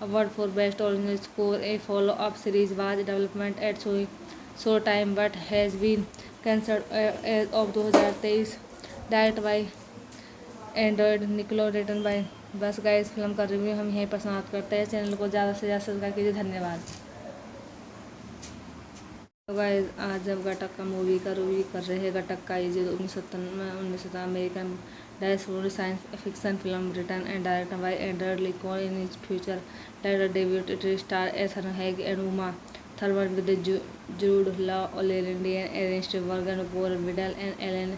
Award for Best Original Score. A follow-up series was development at Showtime but has been cancelled as of 2023. Directed by Android निकलो, return bye. बस guys, film का review हम यहीं पर समाप्त करते हैं। Channel को ज़्यादा से ज़्यादा सब्सक्राइब कीजिए। धन्यवाद। गाइस, आज हम घटक का मूवी का रिव्यू कर रहे हैं। Gattaca 1997 American dashboard science fiction film written and directed by Android Lincoln in his future director debut. It star Ethan Hawke and Uma Thurman with Jude Law, Olivia Ernst Bergen, Gore Vidal and Ellen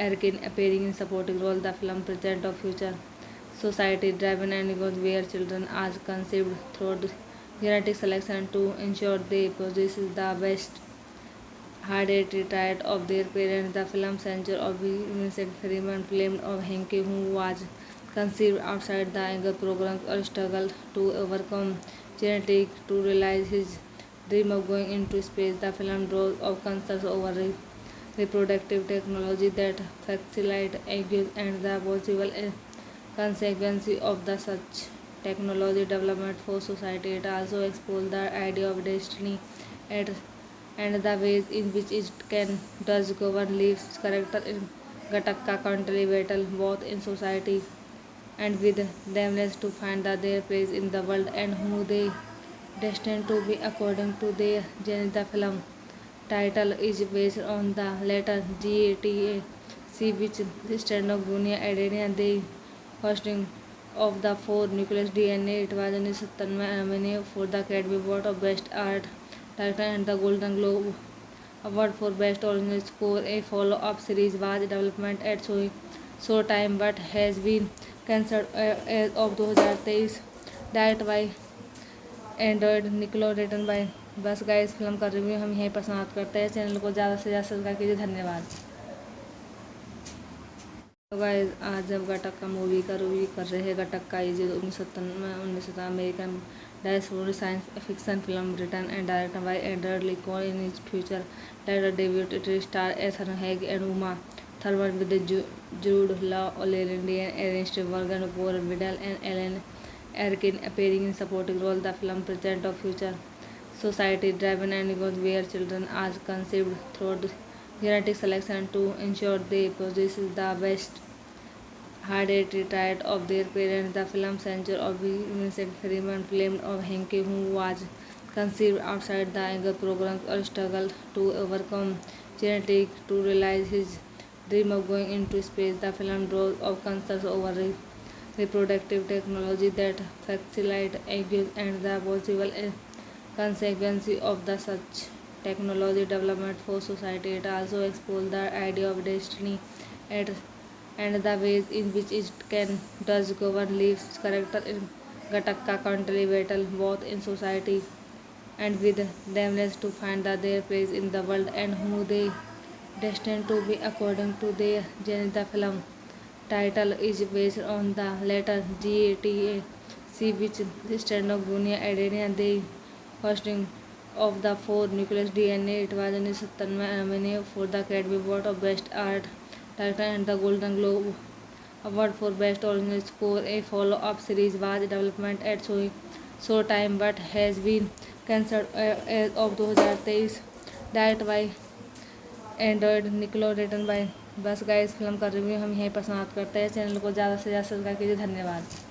Arkin appearing in supporting role. The film presents a future society driven and where children are conceived through genetic selection to ensure they possess the best hereditary trait of their parents. The film centers on Vincent Freeman, played of Hank, who was conceived outside the Anger program or struggle to overcome genetics to realize his dream of going into space. The film draws of concerns over reproductive technology that facilitate engagement and the possible consequences of the such technology development for society. It also explores the idea of destiny and the ways in which it can does govern lives. Character in Gattaca का country battle both in society and with themselves to find their place in the world and who they destined to be according to their genes. The film title is based on the letter GATA, which stands for Guinea Adenia, the first of the four nucleus DNA. It was in 1997 for the Academy Award of Best Art Director and the Golden Globe Award for Best Original Score. A follow-up series was development at Showtime but has been cancelled as of 2023. Directed by Android निकलो, return bye. बस guys, film का review हम यहीं पर समाप्त करते हैं। Channel को ज़्यादा से ज़्यादा सब्सक्राइब कीजिए। धन्यवाद। गाइस, आज हम घटक का मूवी का रिव्यू कर रहे हैं। Gattaca 1997 American dashboard science fiction film written and directed by Android Lincoln in his future director debut. It star Ethan Hawke and Uma Thurman with Jude Law, Olivia Ernst Bergen, Gore Vidal and Ellen Arkin appearing in supporting role. The film presents a future society driven and where children are conceived through genetic selection to ensure they possess the best hereditary trait of their parents. The film centers on Vincent Freeman, played of Hank, who was conceived outside the Anger program or struggle to overcome genetics to realize his dream of going into space. The film draws of concerns over reproductive technology that facilitate use and the possible consequence of the such technology development for society. It also explores the idea of destiny and, and the ways in which it can does govern lives character in Gattaca contribute both in society and with themselves to find their place in the world and who they destined to be according to their genre. The film title is based on the letter GATAC, which stands for Guinea Adenine, the first of the four nucleus DNA. It was 1997 nominated for the Academy Award of Best Art Director and the Golden Globe Award for Best Original Score. A follow-up series was developed at Showtime but has been cancelled as of 2023. Directed by Android निकलो, return bye. बस guys film का review हम यहीं पर समाप्त करते हैं। Channel को ज़्यादा से ज़्यादा सब्सक्राइब कीजिए। धन्यवाद।